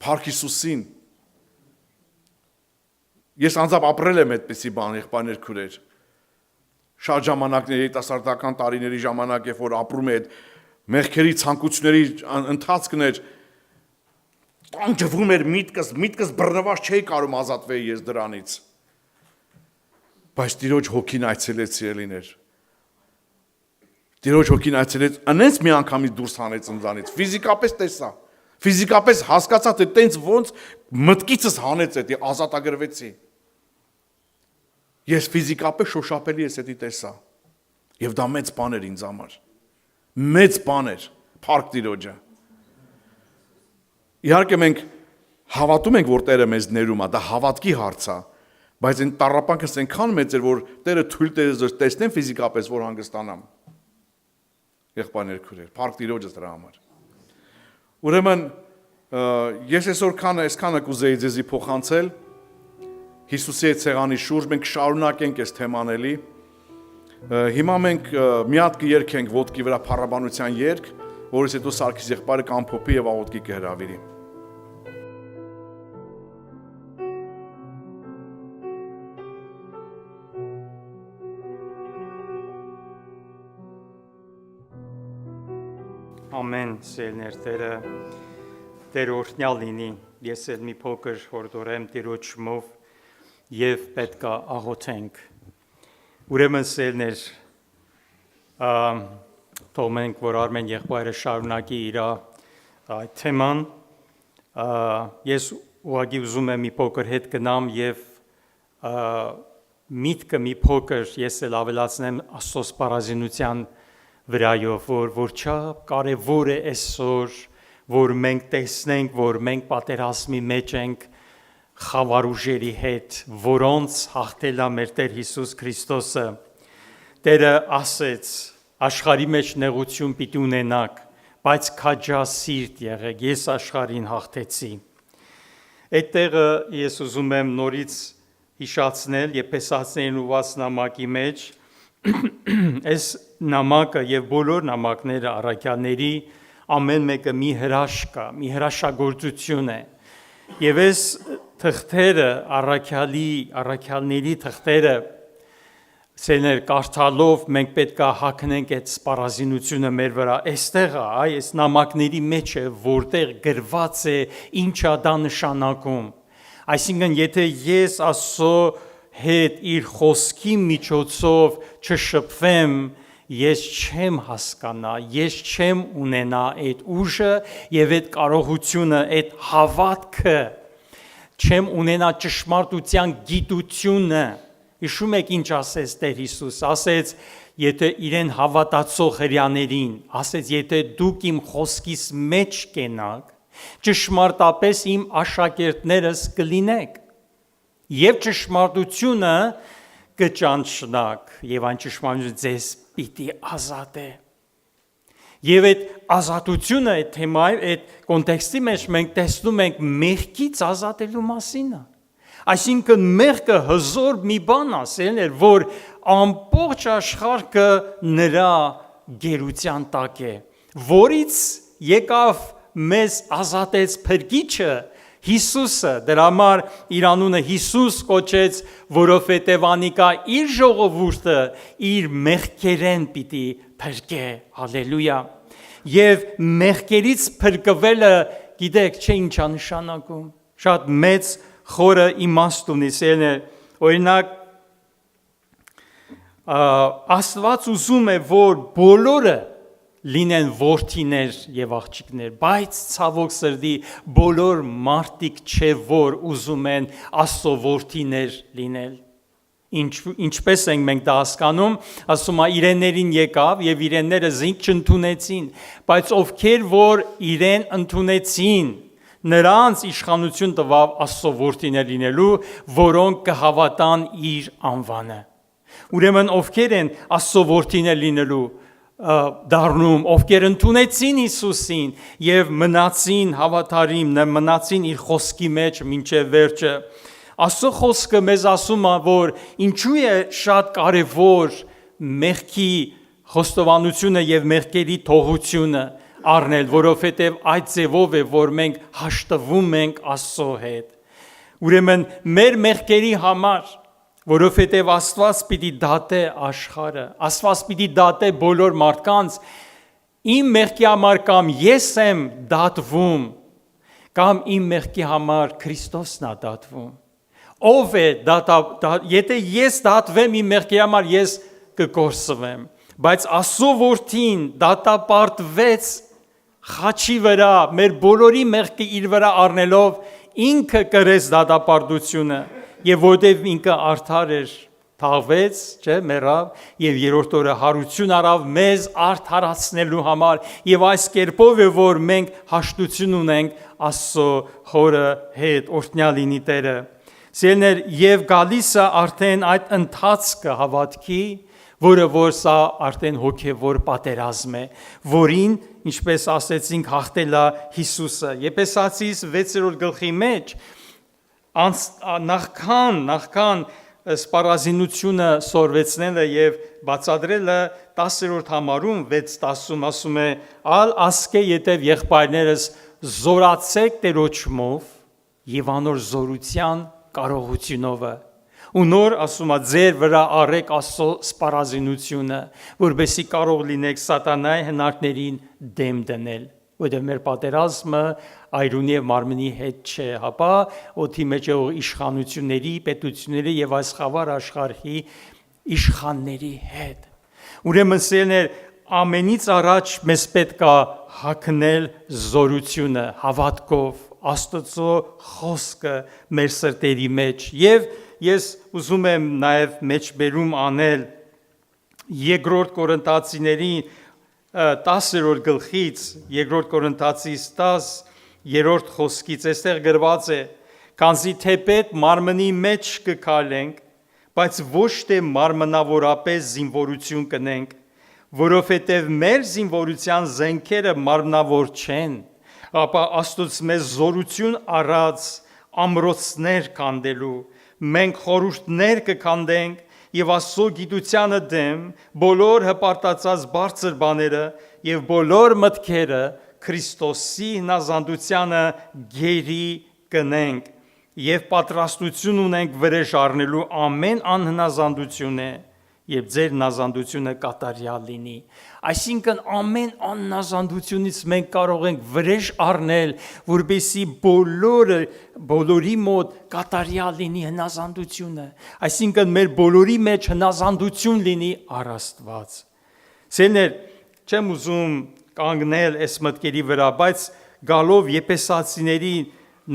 Փառք Հիսուսին։ Ես անձամբ ապրել եմ այդպիսի բան, եղբայրներ, քուրեր։ Շատ ժամանակների երիտասարդական տարիների ժամանակ, երբ որ ապրում եմ այդ մեղքերի ցանկությունների ընթացքն էր, տանջվում էր միտքս բռնված չէի կարող ազատվել ես դրանից։ Բայց Տիրոջ հոգին այցելեց սիրելիներ։ Տիրոջ հոգին այցելեց, անենց մի անգամից դուրս հանեց ինձանից, ֆիզիկապես տեսա, ֆիզիկապես հասկացա, թե տենց ոնց մտքիցս հանեց էդի, ազատագրվեցի։ Ես ֆիզիկապես շոշափելի ես էդի տեսա։ Եվ դա մեծ բան էր ինձ համար։ Մեծ բան էր, փառք Տիրոջը։ Իհարկե մենք հավատում ենք, որ Տերը մեզ ներում է, դա հավատքի հարց է, բայց այն տառապանքս այնքան մեծ էր, որ Տերը թույլ տվեց տեսնեմ ֆիզիկապես, որ հանգստանամ։ Եղբայրներ, քույրեր, փառք Տիրոջը դրա համար։ Ուրեմն ես այսքանը կուզեի ձեզի փոխանցել Հիսուսի այդ ցեղանի շուրջ, մենք շարունակենք այս թեման էլի։ Հիմա մենք մի հատ կերքենք ոտքի վրա փառաբանության երգ, որից հետո Սարգիս եղբայրը կամփոփի եւ աղոթքի կհրավիրի։ Ամեն սերներ Տեր օրհնյալ լինի, ես էլ մի փոքր հորդորեմ Տիրոջ շնորհով եւ պետք է աղոթենք։ Ուրեմն սերներ թողենք, որ Արմեն եղբայրը շարունակի իր այդ թեման, ես ուղղակի ուզում եմ մի փոքր հետ գնամ եւ միտքը մի փոքր ես էլ ավելացնեմ Աստծո սպառազինության վրայով, որ չափ կարևոր է այսօր, որ մենք տեսնենք, որ մենք պատերազմի մեջ ենք խավար ուժերի հետ, որոնց հաղթել է մեր Տեր Հիսուս Քրիստոսը։ Տերը ասեց. աշխարհի մեջ նեղություն պիտի ունենաք, բայց քաջասիրտ եղեք, ես աշխարհին հաղթեցի։ Այդ տեղը ես ուզում եմ նորից հիշացնել Եփեսացիներին ուղված նամակի մեջ, այս նամակը եւ բոլոր նամակները առաքյալների ամեն մեկը մի հրաշք է, մի հրաշագործություն է։ Եվ այս թղթերը առաքյալների թղթերը սերներ կարդալով մենք պետք է հագնենք այդ սպառազինությունը մեր վրա։ Այստեղ է, այս նամակների մեջ է, որտեղ գրված է ինչ է դա նշանակում։ Այսինքն, եթե ես Աստծո հետ իր խոսքի միջոցով չշփվեմ, ես չեմ հասկանա, ես չեմ ունենա այդ ուժը եւ այդ կարողությունը, այդ հավատքը, չեմ ունենա ճշմարտության գիտությունը։ Հիշում եք ինչ ասեց Տեր Հիսուս, ասեց, եթե իրեն հավատացող հրեաներին, ասեց, եթե դուք իմ խոսքիս մեջ կենաք, ճշմարտապես իմ աշակերտներս կլինեք եւ ճշմարտությունը կճանչնաք եւ այն ճշմարտությունը ձեզ պիտի ազատե։ Եվ այդ ազատությունը, այդ թեմայի, այդ կոնտեքստի մեջ մենք տեսնում ենք մեղքից ազատելու մասին է։ Այսինքն մեղքը հզոր մի բան ասել, որ ամբողջ աշխարհը նրա գերության տակ է, որից եկավ մեզ ազատեց Փրկիչը Հիսուսը, դրա համար իր անունը Հիսուս կոչեց, որովհետև անիկա իր ժողովուրդը իր մեղքերեն պիտի փրկե, հալելույա։ Եվ մեղքերից փրկվելը, գիտեք, չէ ինչ է նշանակում, շատ մեծ խորը իմաստ ունի, օրինակ, Աստված ուզում է, որ բոլորը լինեն որդիներ եւ աղջիկներ, բայց ցավոք սրտի բոլոր մարդիկ չէ, որ ուզում են Աստծո որդիներ լինել։ Ինչպես ենք մենք դա հասկանում, ասում է իրեններին եկավ եւ իրենները զինք չընդունեցին, բայց ովքեր որ իրեն ընդունեցին, նրանց իշխանություն տվավ Աստծո որդիներ լինելու, որոնք կհավատան իր անվանը։ Ուրեմն ովքեր են Աստծո որդիներ լինելու, դառնում, ովքեր ընդունեցին Հիսուսին եւ մնացին հավատարիմ, մնացին իր խոսքի մեջ մինչեւ վերջը։ Աստծո խոսքը մեզ ասում է, որ ինչու է շատ կարևոր մեղքի խոստովանությունը եւ մեղքերի թողությունը առնել, որովհետեւ այդ ձևով է, որ մենք հաշտվում ենք Աստծո հետ։ Ուրեմն մեր մեղքերի համար, որովհետև Աստված պիտի դատե աշխարհը, Աստված պիտի դատե բոլոր մարդկանց, իմ մեղքի համար կամ ես եմ դատվում, կամ իմ մեղքի համար Քրիստոսն է դատվում։ Ով է եթե ես դատվեմ իմ մեղքի համար, ես կկորսվեմ, բայց Աստծո որդին դատապարտվեց խաչի վրա, մեր բոլորի մեղքը իր վրա առնելով, ինքը կրեց դատապարտությունը, եւ որտեւ ինքը արդար էր, թաղվեց, չէ, մեռավ եւ երրորդ օրը հարություն արավ մեզ արդարացնելու համար եւ այս կերպով է որ մենք հաշտություն ունենք Աստծո Հորը հետ, օրհնյալ լինի Տերը։ Սիրելիներ, եւ գալիս է արդեն այդ ընթացքը հավատքի, որը որ սա արդեն հոգեվոր պատերազմ է, որին, ինչպես ասեցինք, հաղթել է Հիսուսը։ Եփեսացիս 6-րդ գլխի մեջ նախքան սպառազինությունը սորվեցնելը եւ բացադրելը 10-րդ համարում 6-10 ասում է. «Ալ ասկե յետև եղբայրներս զորացեք Տերոջմով եւ անոր զորության կարողությունով»։ Ու նոր ասում է ձեր վրա առեք Աստծո սպառազինությունը, որովհետեւ կարող լինեք սատանայի հնարքներին դեմ դնել, որովհետեւ մեր պատերազմը այրունի եւ մարմնի հետ չէ, հապա օդի մեջ իշխանությունների, պետությունների եւ այս խավար աշխարհի իշխանների հետ։ Ուրեմն սերներ, ամենից առաջ մեզ պետք է հագնել զորությունը հավատքով, Աստծո խոսքը մեր սրտերի մեջ եւ ես ուզում եմ նաեւ մեջբերում անել Երկրորդ Կորինթացիներին 10-րդ գլխից, Երկրորդ Կորինթացիս 10 երրորդ խոսքից, այստեղ գրված է. «Քանզի թեպետ մարմնի մեջ կքալենք, բայց ոչ թե մարմնավորապես զինվորություն կնենք, որովհետև մեր զինվորության զենքերը մարմնավոր չեն, ապա Աստծուց մեզ զորություն առած ամրոցներ քանդելու, մենք խորհուրդներ կքանդենք եւ Աստծո գիտությանը դեմ բոլոր հպարտացած բարձր բաները եւ բոլոր մտքերը Քրիստոսի հնազանդությանը գերի կնենք եւ պատրաստություն ունենք վրեժ առնելու ամեն անհնազանդություն է եւ ձեր հնազանդությունը կատարյալ լինի։ Այսինքն ամեն անհնազանդությունից մենք կարող ենք վրեժ առնել, որպեսզի բոլորի մոտ կատարյալ լինի հնազանդությունը։ Այսինքն մեր բոլորի մեջ հնազանդություն լինի առ Աստված։ Սերներ, չեմ ուզում կանգնել այս մտքերի վրա, բայց գալով Եփեսացիների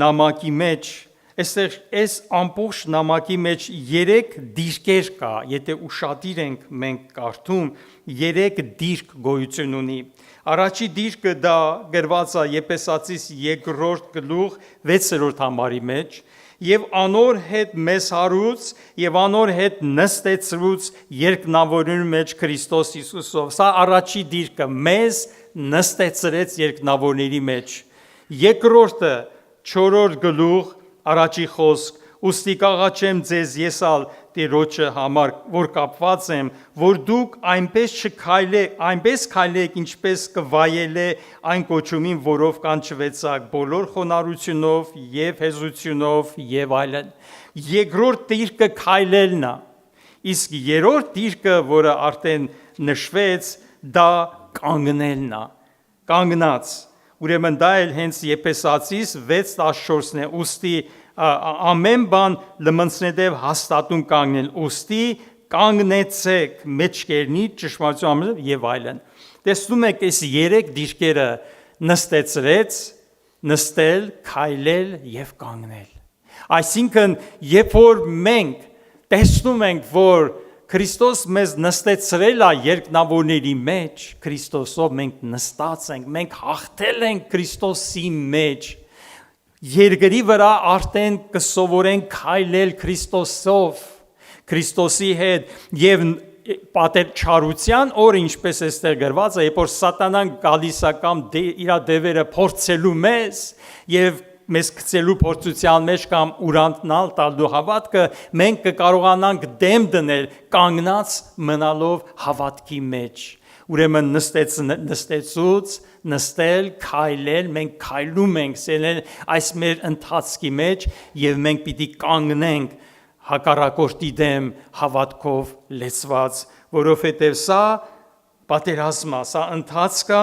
նամակի մեջ, այստեղ այս ամբողջ նամակի մեջ 3 դիրքեր կա, եթե ուշադիր ենք մենք կարդում, 3 դիրք գոյություն ունի։ Առաջի դիրքը դա գրված է Եփեսացիս 2-րդ գլուխ 6-րդ համարի մեջ, եւ անոր հետ մեզ հարուց եւ անոր հետ նստեցրուց երկնավորի մեջ Քրիստոս Հիսուսով։ Սա առաջի դիրքը մեզ նստեցրեց երկնավորների մեջ։ Երկրորդը 4-րդ գլուխ առաջի խոսք. «Ուստի կաղաչեմ ձեզ եսալ Տերոջը համար, որ կապված եմ, որ դուք այնպես քայլեք, ինչպես կվայելե այն կոչումին, որով կանչվեցաք, բոլոր խոնարհությունով եւ հեզությունով եւ այլն»։ Երկրորդ դիրքը քայլելն է, իսկ երրորդ դիրքը, որը արդեն նշվեց, դա կանգնելն է, կանգնած։ Ուրեմն դա էլ հենց Եփեսացիս 6:14-ն է, ուստի ամեն բան լմնցնետև հաստատուն կանգնել, ուստի կանգնեցեք մեջքերնի ճշմարտություն եւ այլն։ Տեսնում եք այս 3 դիրքերը նստեցրեց, նստել, քայլել եւ կանգնել։ Այսինքն, երբ որ մենք տեսնում ենք, որ Քրիստոս մեզ նստեցրել է երկնավորների մեջ, Քրիստոսով մենք նստած ենք, մենք հաղթել ենք Քրիստոսի մեջ, երկրի վրա արդեն կսովորենք քայլել Քրիստոսով, Քրիստոսի հետ, եւ պատեր չարության օր ինչպես է ստեղ գրված է, երբ որ սատանան գալիս է կամ իր դևերը փորձելու մեզ եւ մեզ գցելու փորձության մեջ կամ ուրանտնալ տալու հավատքը, մենք կկարողանանք դեմ դնել կանգնած մնալով հավատքի մեջ։ Ուրեմն նստել, քայլել, մենք քայլում ենք սելել այս մեր ընթացքի մեջ եւ մենք պիտի կանգնենք հակառակորդի դեմ հավատքով լեցված, որովհետեւ սա պատերազմ է, սա ընթացք է,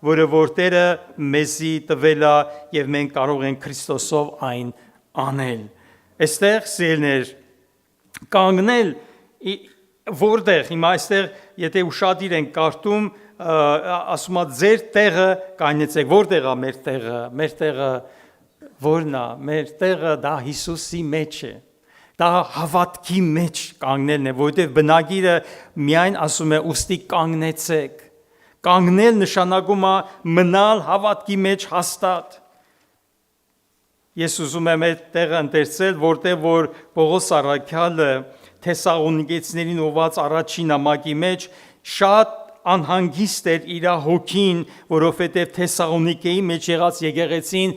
որը որ Տերը մեզի տվել է եւ մենք կարող ենք Քրիստոսով այն անել։ Այստեղ սիրելիներ կանգնել որտեղ հիմա այստեղ եթե ուշադիր ենք կարդում ասում է ձեր տեղը կայնեցեք որտեղ է մեր տեղը որն է մեր տեղը դա Հիսուսի մեջ է դա հավատքի մեջ կանգնելն է որովհետև բնագիրը միայն ասում է ուստի կանգնեցեք կանգնել նշանակում է մնալ հավատքի մեջ հաստատ ես ուզում եմ այդ տեղը ընթերցել որտեղ որ Պողոս առաքյալը Թեսաղոնիկեցիներին ուղված առաջին նամակի մեջ շատ անհանգիստ էր իր հոգին, որովհետև Թեսաղոնիկեի մեջ եղած եկեղեցին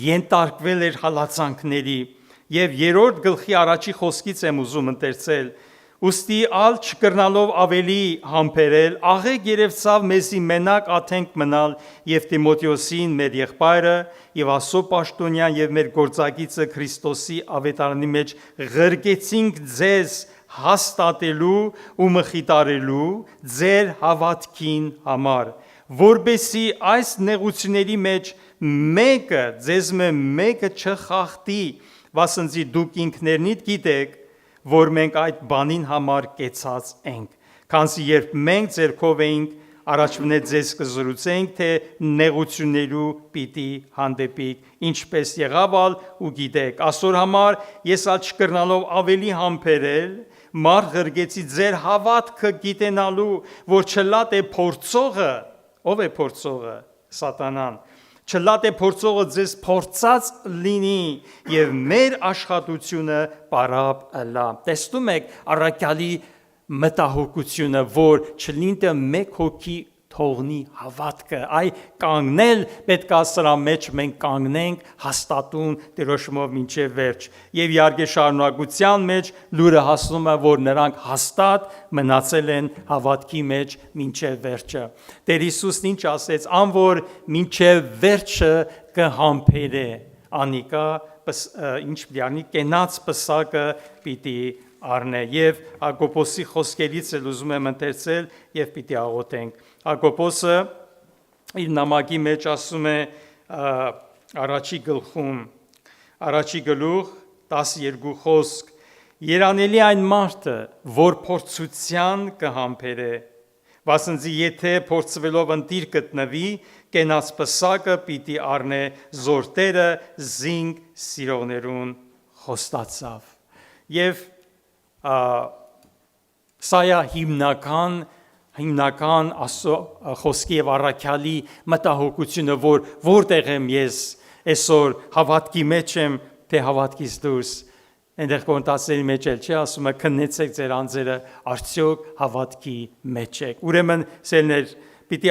ենթարկվել էր հալածանքների։ Եվ երրորդ գլխի առաջի խոսքից եմ ուզում ընթերցել. Ոստի ալ չկրնալով ավելի համբերել, աղեկ երևցավ մեզի մենակ աթենք մնալ եւ Տիմոթեոսին մեր եղբայրը եւ Ասո Պաշտոնյան եւ մեր գործակիցը Քրիստոսի ավետարանի մեջ ղրկեցինք ձեզ հաստատելու ու մխիթարելու ձեր հավատքին համար, որբեսի այս նեղությունների մեջ մեկը ձեզ մեկը չխախտի, վասնզի դուք ինքներնիդ գիտեք, որ մենք այդ բանին համար կեցած ենք, քանզի երբ մենք ձերքով էինք, առաջվնե ձեզ կզրուցենք, թե նեղություններու պիտի հանդեպիկ, ինչպես եղավալ ու գիտեք, ասոր համար ես ալ չկրնալով ավելի համբերել, մարդ ղրգեցի ձեր հավատքը գիտենալու, որ չլատ է փորձողը, ով է փորձողը, սատանան, չլատ է փորձողը ձեզ փորձած լինի եւ մեր աշխատությունը պարապ ըլա։ Տեսնում եք առաքյալի մտահոգությունը, որ չլինի մեկ հոգի թողնի հավատքը, այ կանգնել պետք է սրա մեջ մենք կանգնենք հաստատուն Տերոշմով մինչև վերջ։ Եվ իհարկե շարունակության մեջ լուրը հասնում է, որ նրանք հաստատ մնացել են հավատքի մեջ մինչև վերջը։ Տեր Հիսուսն ինչ ասեց, անոր մինչև վերջը կհամբերե, անիկա ինչ պիտի արնի, կենաց պսակը պիտի առնե։ Եվ Հակոբոսի խոսքերից էլ ուզում եմ ընթերցել եւ պիտի աղոթենք։ Հակոբոսը իր նամակի մեջ ասում է առաջի գլուխ 12 խոսք. Երանելի այն մարդը, որ փորձության կհամբերե, վասնզի եթե փորձվելով ընտիր գտնվի, կենաց պսակը պիտի առնե զորտերը զինք սիրողներուն խոստացավ։ Եվ սա է հիմնական խոսքի եւ առաքյալի մտահոգությունը, որ որտեղ եմ ես այսօր հավատքի մեջ եմ, թե հավատքից դուրս։ Այնտեղ կոնտասների մեջ էլ չի ասում է քննեցեք ձեր անձերը, արդյոք հավատքի մեջ եք։ Ուրեմն սերներ պիտի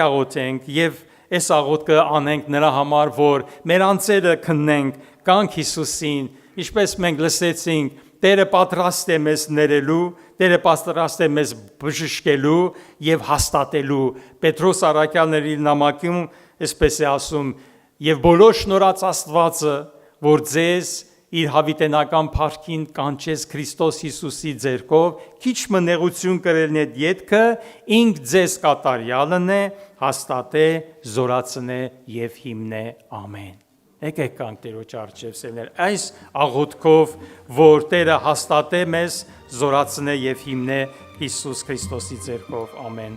աղոթենք եւ այս աղոթքը անենք նրա համար, որ մեր անձերը քննենք, կանք Հիսուսին, ինչպես մենք լսեցինք, Տերը պատրաստ է մեզ ներելու, Տերը պատրաստ է մեզ բժշկելու եւ հաստատելու։ Պետրոս առաքյալների նամակում այսպես է ասում. եւ բոլոր շնորհած Աստվածը, որ ձեզ իր հավիտենական փառքին կանչեց Քրիստոս Հիսուսի ձեռքով, քիչ մնեղություն կրելն է յետքը, ինք ձեզ կատարյալն է, հաստատե, զորացնե եւ հիմնե։ Ամեն։ Եկեք կանք Տերոջ առջև սերներ այս աղոթքով, որ Տերը հաստատե մեզ, զորացնե եւ հիմնե Հիսուս Քրիստոսի ձեռքով։ Ամեն։